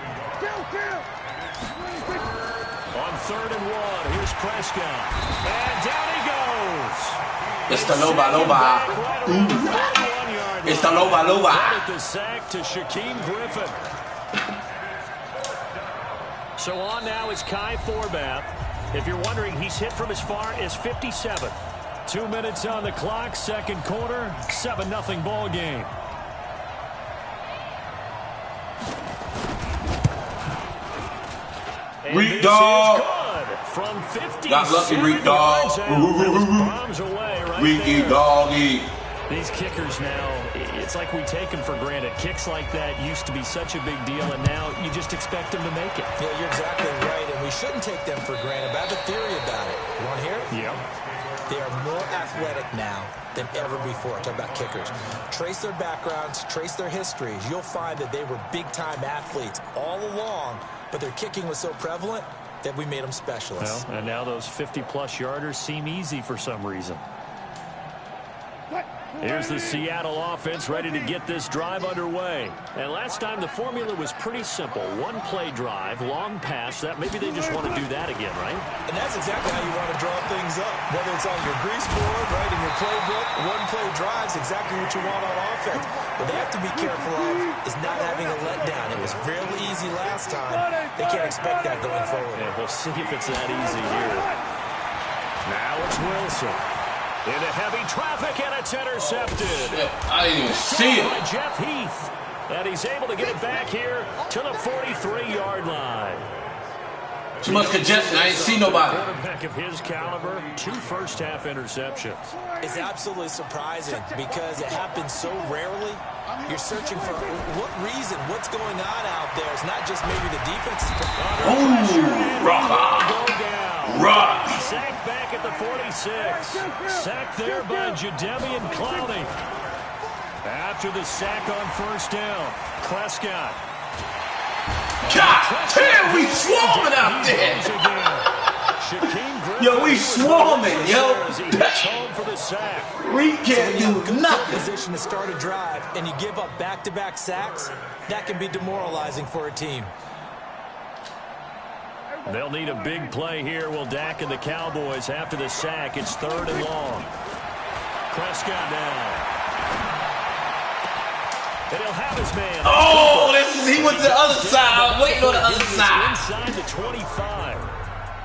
S2: On 3rd and 1, here's Prescott. And down he goes.
S12: It's the loba loba. It's the loba loba.
S2: Credit the sack to Shaquem Griffin. So on now is Kai Forbath. If you're wondering, he's hit from as far as 57. 2 minutes on the clock, second quarter, 7-0 ball game.
S12: Reek dog.
S2: From 50.
S12: Got lucky, Reek dog. Reeky doggy.
S2: These kickers now, it's like we take them for granted. Kicks like that used to be such a big deal, and now you just expect them to make it.
S5: Yeah, you're exactly right, and we shouldn't take them for granted. But I have a theory about it. You want to hear it?
S2: Yeah.
S5: They are more athletic now than ever before. Talk about kickers. Trace their backgrounds, trace their histories. You'll find that they were big-time athletes all along, but their kicking was so prevalent that we made them specialists.
S2: Well, and now those 50-plus yarders seem easy for some reason. Here's the Seattle offense ready to get this drive underway. And last time the formula was pretty simple. One-play drive, long pass. That maybe they just want to do that again, right?
S5: And that's exactly how you want to draw things up. Whether it's on your grease board, right, in your playbook, one-play drives, exactly what you want on offense. What they have to be careful of is not having a letdown. It was fairly easy last time. They can't expect that going forward.
S2: Yeah, we'll see if it's that easy here. Now it's Wilson. Into heavy traffic, and it's intercepted.
S12: Yeah, I didn't even see it.
S2: By Jeff Heath. And he's able to get it back here to the 43-yard line.
S12: Too much congestion. I ain't see nobody.
S2: Quarterback of his caliber, 2 first-half interceptions.
S5: It's absolutely surprising because it happens so rarely. You're searching for what reason, what's going on out there. It's not just maybe the defense.
S12: Rock.
S2: Sacked back at the 46. Sacked there by Jadeveon Clowney. After the sack on first down, Prescott.
S12: God damn, we swarming out there. Yo, we swarming, yo. We can't do nothing.
S5: Position to start a drive, and you give up back-to-back sacks. That can be demoralizing for a team.
S2: They'll need a big play here. Will Dak and the Cowboys after the sack? It's 3rd and long. Prescott now. And he'll have his man.
S12: Oh, he went to the other side. I was waiting on the other side.
S2: Inside the 25.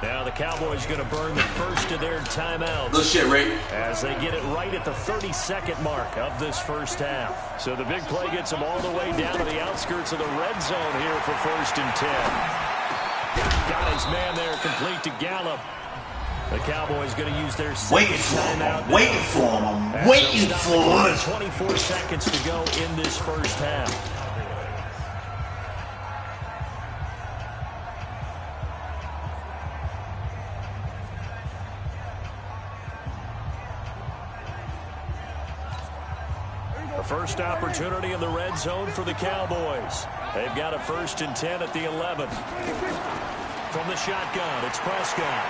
S2: Now the Cowboys going to burn the first of their timeouts.
S12: Good shit, Ray.
S2: As they get it right at the 32nd mark of this first half. So the big play gets them all the way down to the outskirts of the red zone here for 1st and 10. Got his man there, complete to Gallup. The Cowboys going to use their second timeout.
S12: I'm waiting for him. I'm waiting for him.
S2: 24 seconds to go in this first half. The first opportunity in the red zone for the Cowboys. They've got a 1st and 10 at the 11th. From the shotgun, it's Prescott.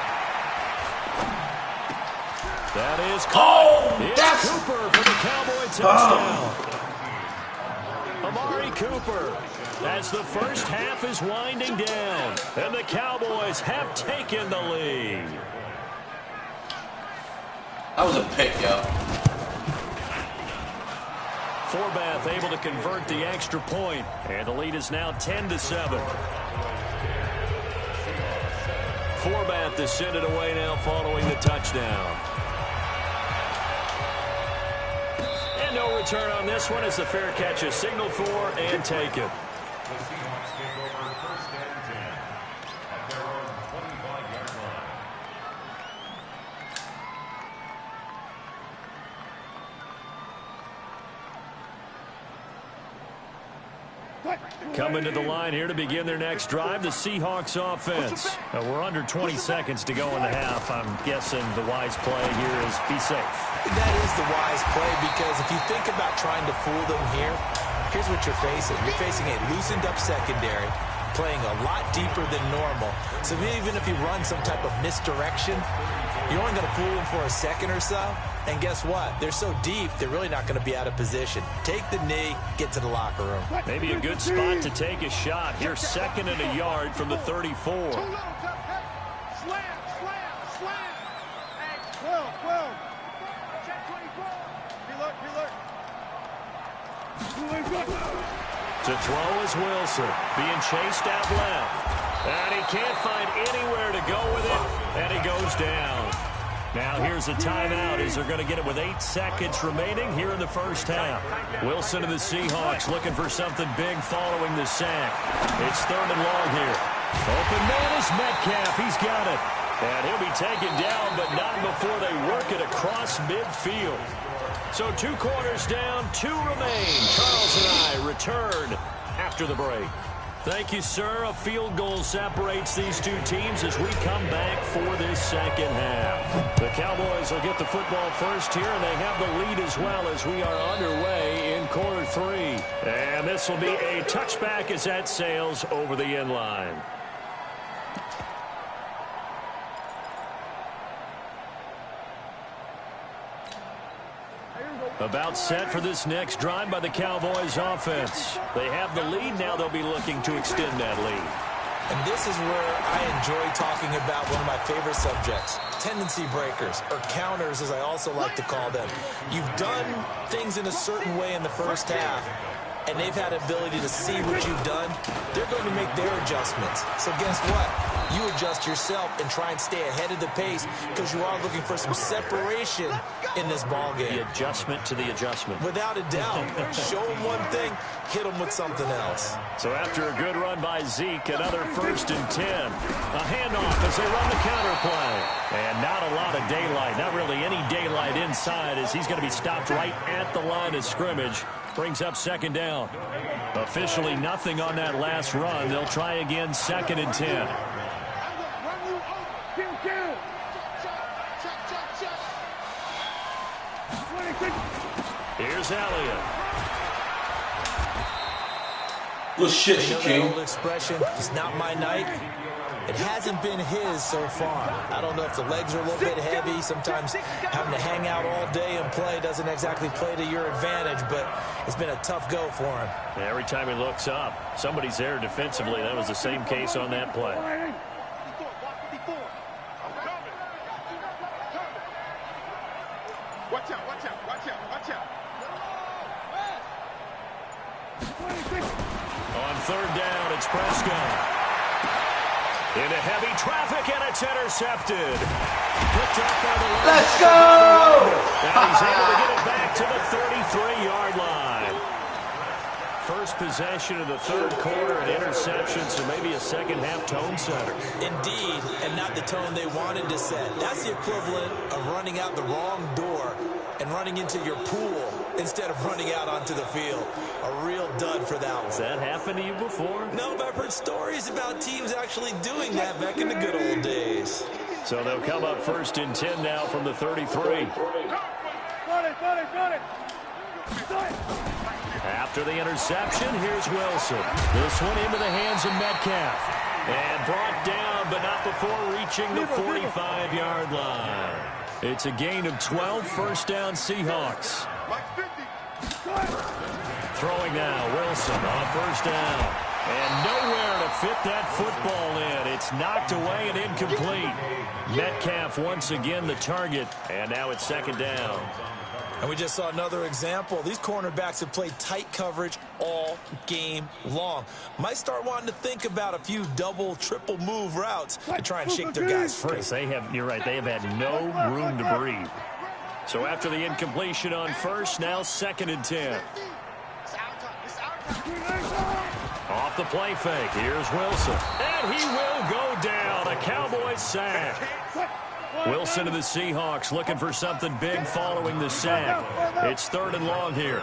S2: That is it's Cooper for the Cowboy touchdown. Amari Cooper, as the first half is winding down, and the Cowboys have taken the lead.
S12: That was a pick, yo.
S2: Forbath able to convert the extra point, and the lead is now 10-7. Forbath to send it away now following the touchdown. And no return on this one as the fair catch is signaled for and taken. Coming to the line here to begin their next drive, the Seahawks offense. We're under 20 seconds to go in the half. I'm guessing the wise play here is be safe.
S5: That is the wise play, because if you think about trying to fool them here, here's what you're facing. You're facing a loosened up secondary, playing a lot deeper than normal. So even if you run some type of misdirection, you're only going to fool them for a second or so. And guess what? They're so deep, they're really not going to be out of position. Take the knee, get to the locker room.
S2: Maybe a good spot to take a shot. Here, 2nd and a yard from the 34.
S4: Slam, slam, slam. Hey, 12. Check 24.
S2: To throw is Wilson, being chased out left. And he can't find anywhere to go with it, and he goes down. Now here's a timeout as they're going to get it with 8 seconds remaining here in the first half. Wilson and the Seahawks looking for something big following the sack. It's 3rd and long here. Open man is Metcalf. He's got it. And he'll be taken down, but not before they work it across midfield. So 2 quarters down, 2 remain. Charles and I return after the break. Thank you, sir. A field goal separates these 2 teams as we come back for this second half. The Cowboys will get the football first here, and they have the lead as well as we are underway in quarter 3. And this will be a touchback as that sails over the end line. About set for this next drive by the Cowboys offense. They have the lead. Now they'll be looking to extend that lead.
S5: And this is where I enjoy talking about one of my favorite subjects, tendency breakers, or counters as I also like to call them. You've done things in a certain way in the first half, and they've had the ability to see what you've done. They're going to make their adjustments. So guess what? You adjust yourself and try and stay ahead of the pace, because you are looking for some separation in this ball game.
S2: The adjustment to the adjustment.
S5: Without a doubt. Show them one thing, hit them with something else.
S2: So after a good run by Zeke, another 1st and 10. A handoff as they run the counter play. And not a lot of daylight, not really any daylight inside, as he's going to be stopped right at the line of scrimmage. Brings up 2nd down. Officially nothing on that last run. They'll try again, 2nd and 10. Here's Elliott.
S12: Good shit,
S5: You know
S12: Shaquille.
S5: that old expression, it's not my night. It hasn't been his so far. I don't know if the legs are a little bit heavy. Sometimes having to hang out all day and play doesn't exactly play to your advantage, but it's been a tough go for him.
S2: Every time he looks up, somebody's there defensively. That was the same case on that play.
S4: Watch out, watch out, watch out, watch out.
S2: On 3rd down, it's Prescott. Into heavy traffic, and it's intercepted. Picked up by the line.
S12: Let's go!
S2: And he's able to get it back to the 33-yard line. First possession of the 3rd quarter, an interception, so maybe a second-half tone setter.
S5: Indeed, and not the tone they wanted to set. That's the equivalent of running out the wrong door and running into your pool instead of running out onto the field. A real dud for that one.
S2: Has that happened to you before?
S5: No, but I've heard stories about teams actually doing that back in the good old days.
S2: So they'll come up 1st and 10 now from the 33. After the interception, here's Wilson. This one into the hands of Metcalf. And brought down, but not before reaching the 45-yard line. It's a gain of 12, 1st down Seahawks. Throwing now, Wilson on 1st down. And nowhere to fit that football in. It's knocked away and incomplete. Metcalf once again the target. And now it's 2nd down.
S5: And we just saw another example. These cornerbacks have played tight coverage all game long. Might start wanting to think about a few double, triple move routes to try and shake their guys free.
S2: Yes, you're right, they have had no room to breathe. So after the incompletion on 1st, now 2nd and 10. Off the play fake, here's Wilson. And he will go down, a Cowboys sack. Wilson to the Seahawks looking for something big following the sack. It's 3rd and long here.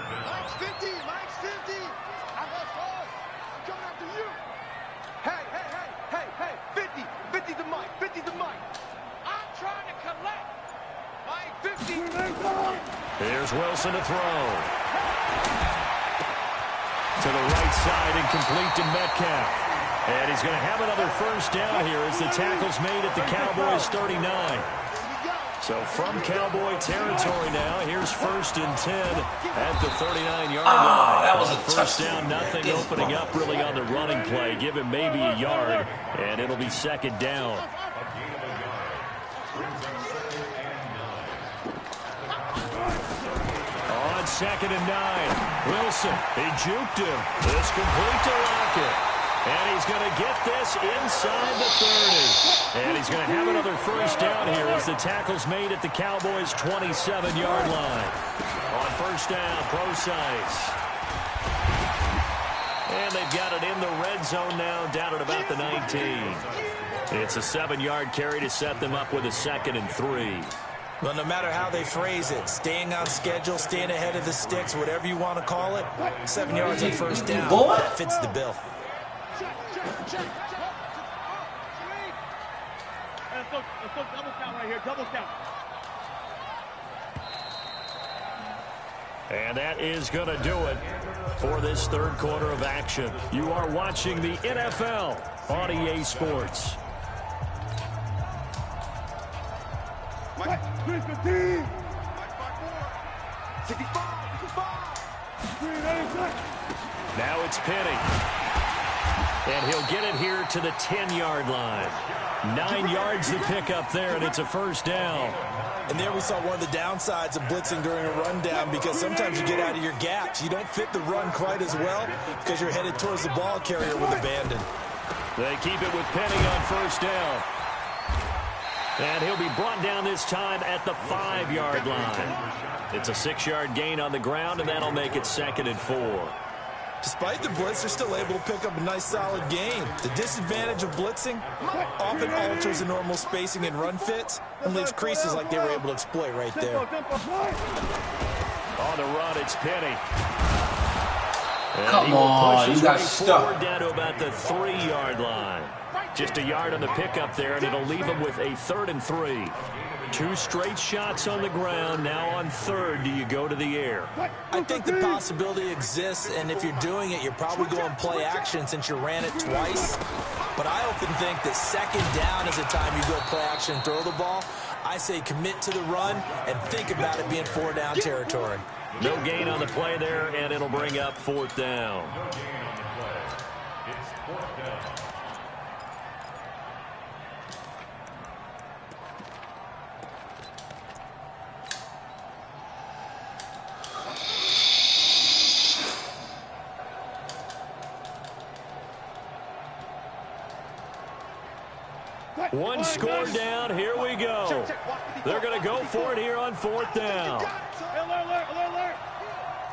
S2: Here's Wilson to throw. To the right side and complete to Metcalf. And he's going to have another first down here as the tackle's made at the Cowboys' 39. So from Cowboy territory now, here's 1st and 10 at the 39-yard line.
S12: That was a
S2: first
S12: touchdown.
S2: down, nothing opening up really on the running play. Give him maybe a yard, and it'll be 2nd down. On 2nd and 9, Wilson, he juked him. It's complete to Lockett. And he's going to get this inside the 30. And he's going to have another first down here as the tackle's made at the Cowboys' 27-yard line. On first down, Procise. And they've got it in the red zone now, down at about the 19. It's a 7-yard carry to set them up with a 2nd and 3.
S5: Well, no matter how they phrase it, staying on schedule, staying ahead of the sticks, whatever you want to call it, 7 yards on first down fits the bill.
S4: Let's go double count right here, double count.
S2: And that is going to do it for this 3rd quarter of action. You are watching the NFL on EA Sports.
S4: Mike, 15.
S2: Now it's Penny. And he'll get it here to the 10-yard line. 9 yards to pick up there, and it's a first down.
S5: And there we saw one of the downsides of blitzing during a rundown, because sometimes you get out of your gaps. You don't fit the run quite as well because you're headed towards the ball carrier with abandon.
S2: They keep it with Penny on first down. And he'll be brought down this time at the 5-yard line. It's a 6-yard gain on the ground, and that'll make it 2nd and 4.
S5: Despite the blitz, they're still able to pick up a nice solid gain. The disadvantage of blitzing often alters the normal spacing and run fits and leaves creases like they were able to exploit right there.
S2: On the run, it's Penny. And
S12: come on, you got stuck.
S2: Down to about the 3-yard line. Just a yard on the pickup there, and it'll leave him with a 3rd and 3. 2 straight shots on the ground. Now on 3rd, do you go to the air?
S5: I think the possibility exists, and if you're doing it, you're probably going play action since you ran it twice. But I often think that 2nd down is the time you go play action and throw the ball. I say commit to the run and think about it being 4-down territory.
S2: No gain on the play there, and it'll bring up 4th down. One score down. Here we go. They're going to go for it here on 4th down.
S4: Alert.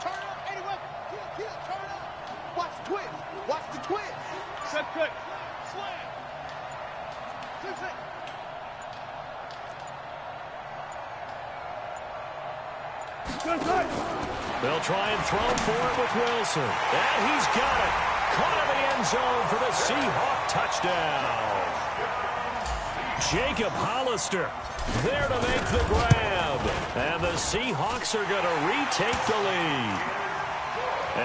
S4: Turn up, anyway. Turn up. Watch the twist. Watch the twist. Set quick. Slam.
S2: They'll try and throw for it with Wilson. And he's got it. Caught in the end zone for the Seahawk touchdown. Jacob Hollister there to make the grab. And the Seahawks are going to retake the lead.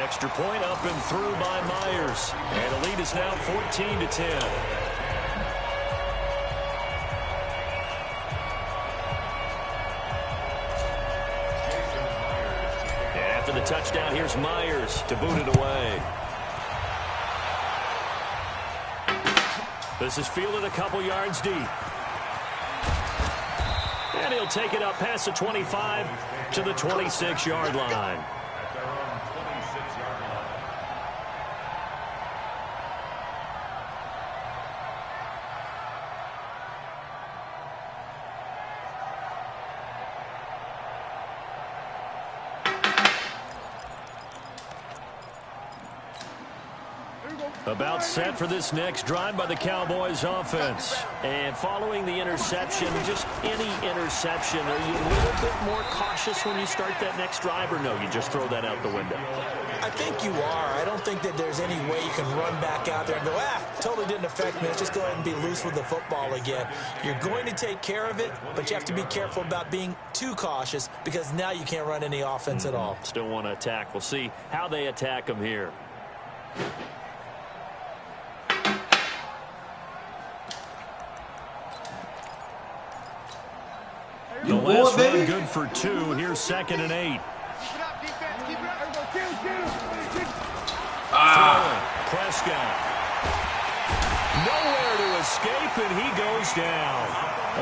S2: Extra point up and through by Myers. And the lead is now 14-10. And after the touchdown, here's Myers to boot it away. This is fielded a couple yards deep. And he'll take it up past the 25 to the 26-yard line. About set for this next drive by the Cowboys offense. And following the interception, just any interception, are you a little bit more cautious when you start that next drive, or no, you just throw that out the window?
S5: I think you are. I don't think that there's any way you can run back out there and go, totally didn't affect me. Let's just go ahead and be loose with the football again. You're going to take care of it, but you have to be careful about being too cautious because now you can't run any offense at all.
S2: Still want to attack. We'll see how they attack them here. The last run good for 2. Here's 2nd and 8. Prescott. Nowhere to escape, and he goes down.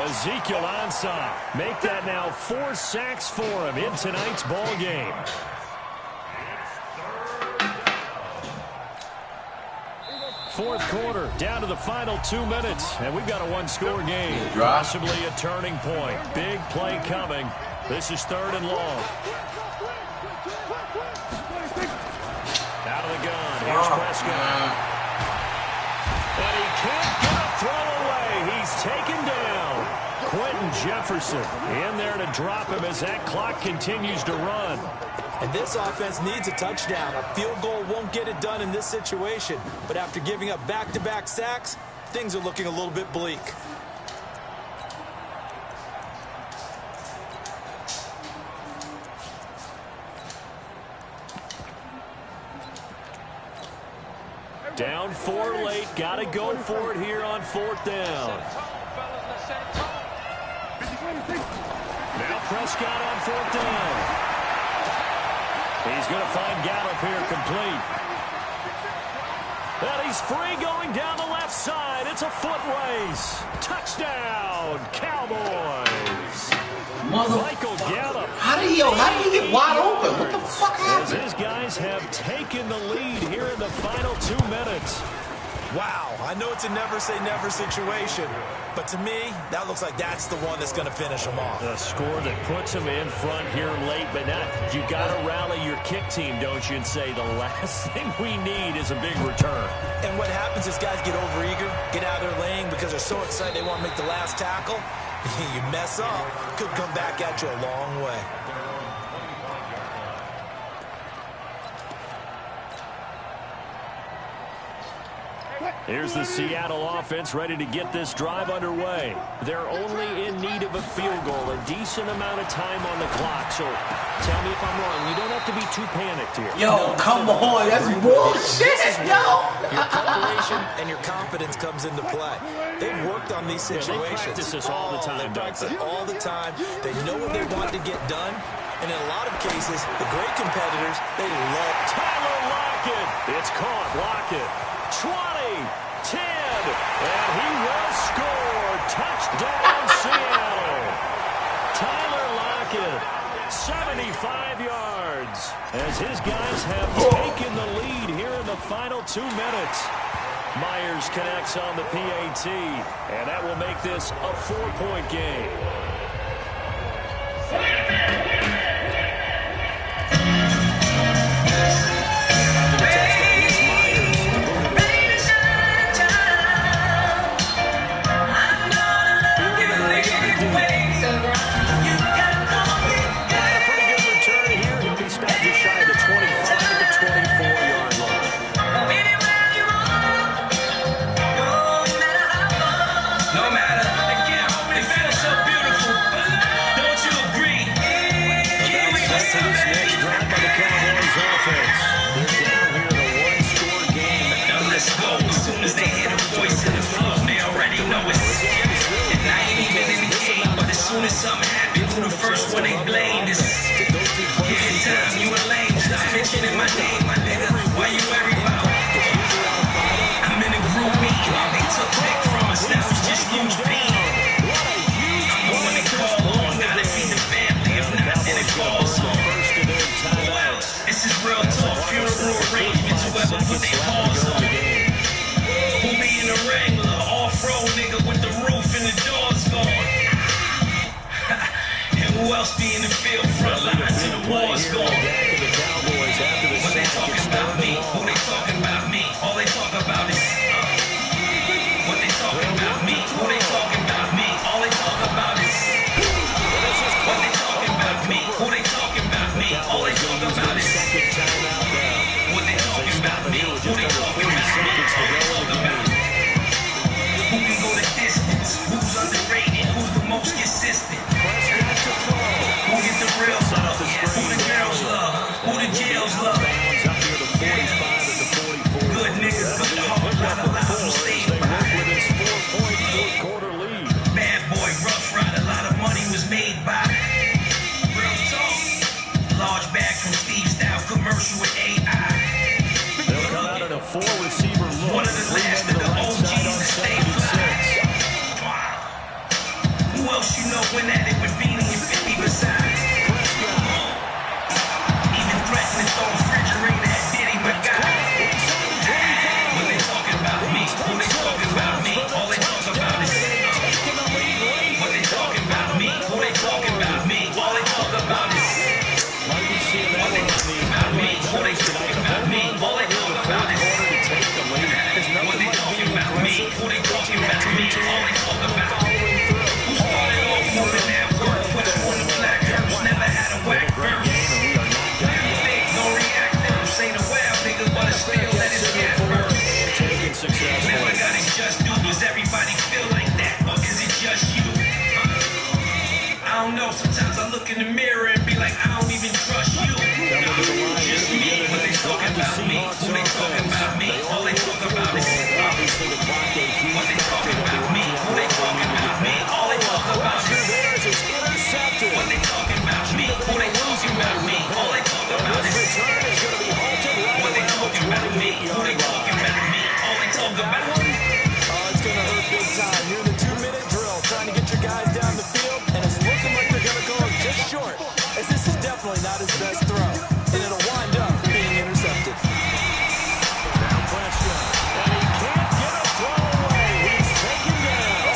S2: Ezekiel Ansah make that now 4 sacks for him in tonight's ball game. Fourth quarter, down to the final 2 minutes, and we've got a one-score game. Possibly a turning point. Big play coming. This is 3rd and long. Out of the gun. Here's Prescott. And he can't get a throw away. He's taken down. Quentin Jefferson in there to drop him as that clock continues to run.
S5: And this offense needs a touchdown. A field goal won't get it done in this situation. But after giving up back-to-back sacks, things are looking a little bit bleak.
S2: Down 4 late. Got to go for it here on 4th down. Now Prescott on 4th down. He's going to find Gallup here complete. And he's free going down the left side. It's a foot race. Touchdown, Cowboys. Michael Gallup.
S12: How did he get wide open? What the fuck happened?
S2: As his guys have taken the lead here in the final 2 minutes.
S5: Wow, I know it's a never-say-never situation, but to me, that looks like that's the one that's going to finish them off.
S2: A score that puts them in front here late, but now you got to rally your kick team, don't you, and say the last thing we need is a big return.
S5: And what happens is guys get overeager, get out of their lane because they're so excited they want to make the last tackle. You mess up, could come back at you a long way.
S2: Here's the Seattle offense ready to get this drive underway. They're only in need of a field goal, a decent amount of time on the clock. So tell me if I'm wrong. You don't have to be too panicked here.
S12: Yo, come on. That's bullshit, yo.
S5: Your preparation and your confidence comes into play. They've worked on these situations.
S2: They practice this all the time.
S5: They practice it all the time. They know what they want to get done. And in a lot of cases, the great competitors, they love
S2: Tyler Lockett. It's caught. Lockett. 20, 10, and he will score. Touchdown, Seattle. Tyler Lockett, 75 yards, as his guys have taken the lead here in the final 2 minutes. Myers connects on the PAT, and that will make this a 4-point game.
S6: Something happened, who the first one they blamed is time you a lame. Stop mentioning my name, my nigga. Why you worried about? I'm in a group meeting. They took back from us, now it's just huge pain. I'm the one they call on, gotta feed the family. If not, then it falls on. This is real talk, funeral arrangements. Whoever put their paws on. Who be in a Wrangler, off-road nigga with the roof and the doors gone. Who else be in the field front line till the war's gone? When they talking about me, who they talking about me? All they talk about in the mirror and be like, I don't even trust you. Just me. What they talking about me? Who they talking about me? All they talk about is what they talking about me? Who they talking about me? All they talk about is what they talking about me? Who they talking about me? All they talk about is what they talking about me? Who they talking about me? All they talk about.
S5: Oh, it's gonna hurt big time. You're in the 2-minute drill, trying to get your guys down the field, and it's looking like they're gonna go just short, as this is definitely not his best throw, and it'll wind up being intercepted.
S2: Now Prescott, and he can't get a throw away. He's taken down.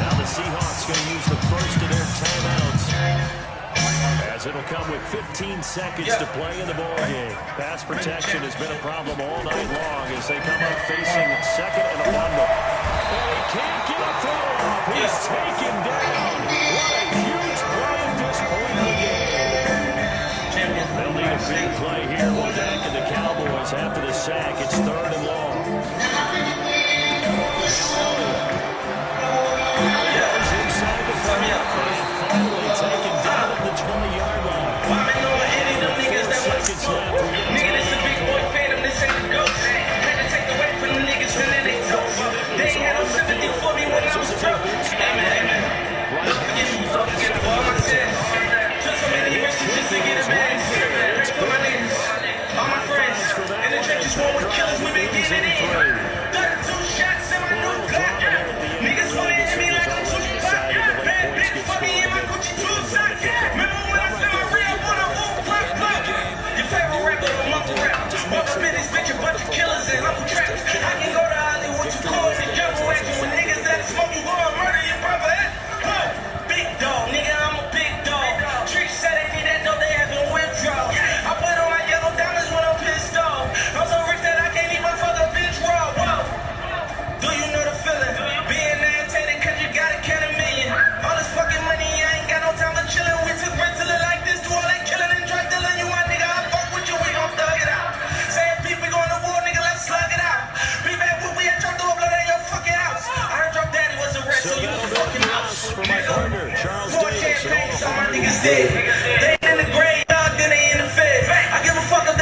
S2: Now the Seahawks going to use the first of their timeouts, as it'll come with 15 seconds to play in the ballgame. Pass protection has been a problem all night long as they come up facing second and a 1. And he can't get a throw off. He's taken down.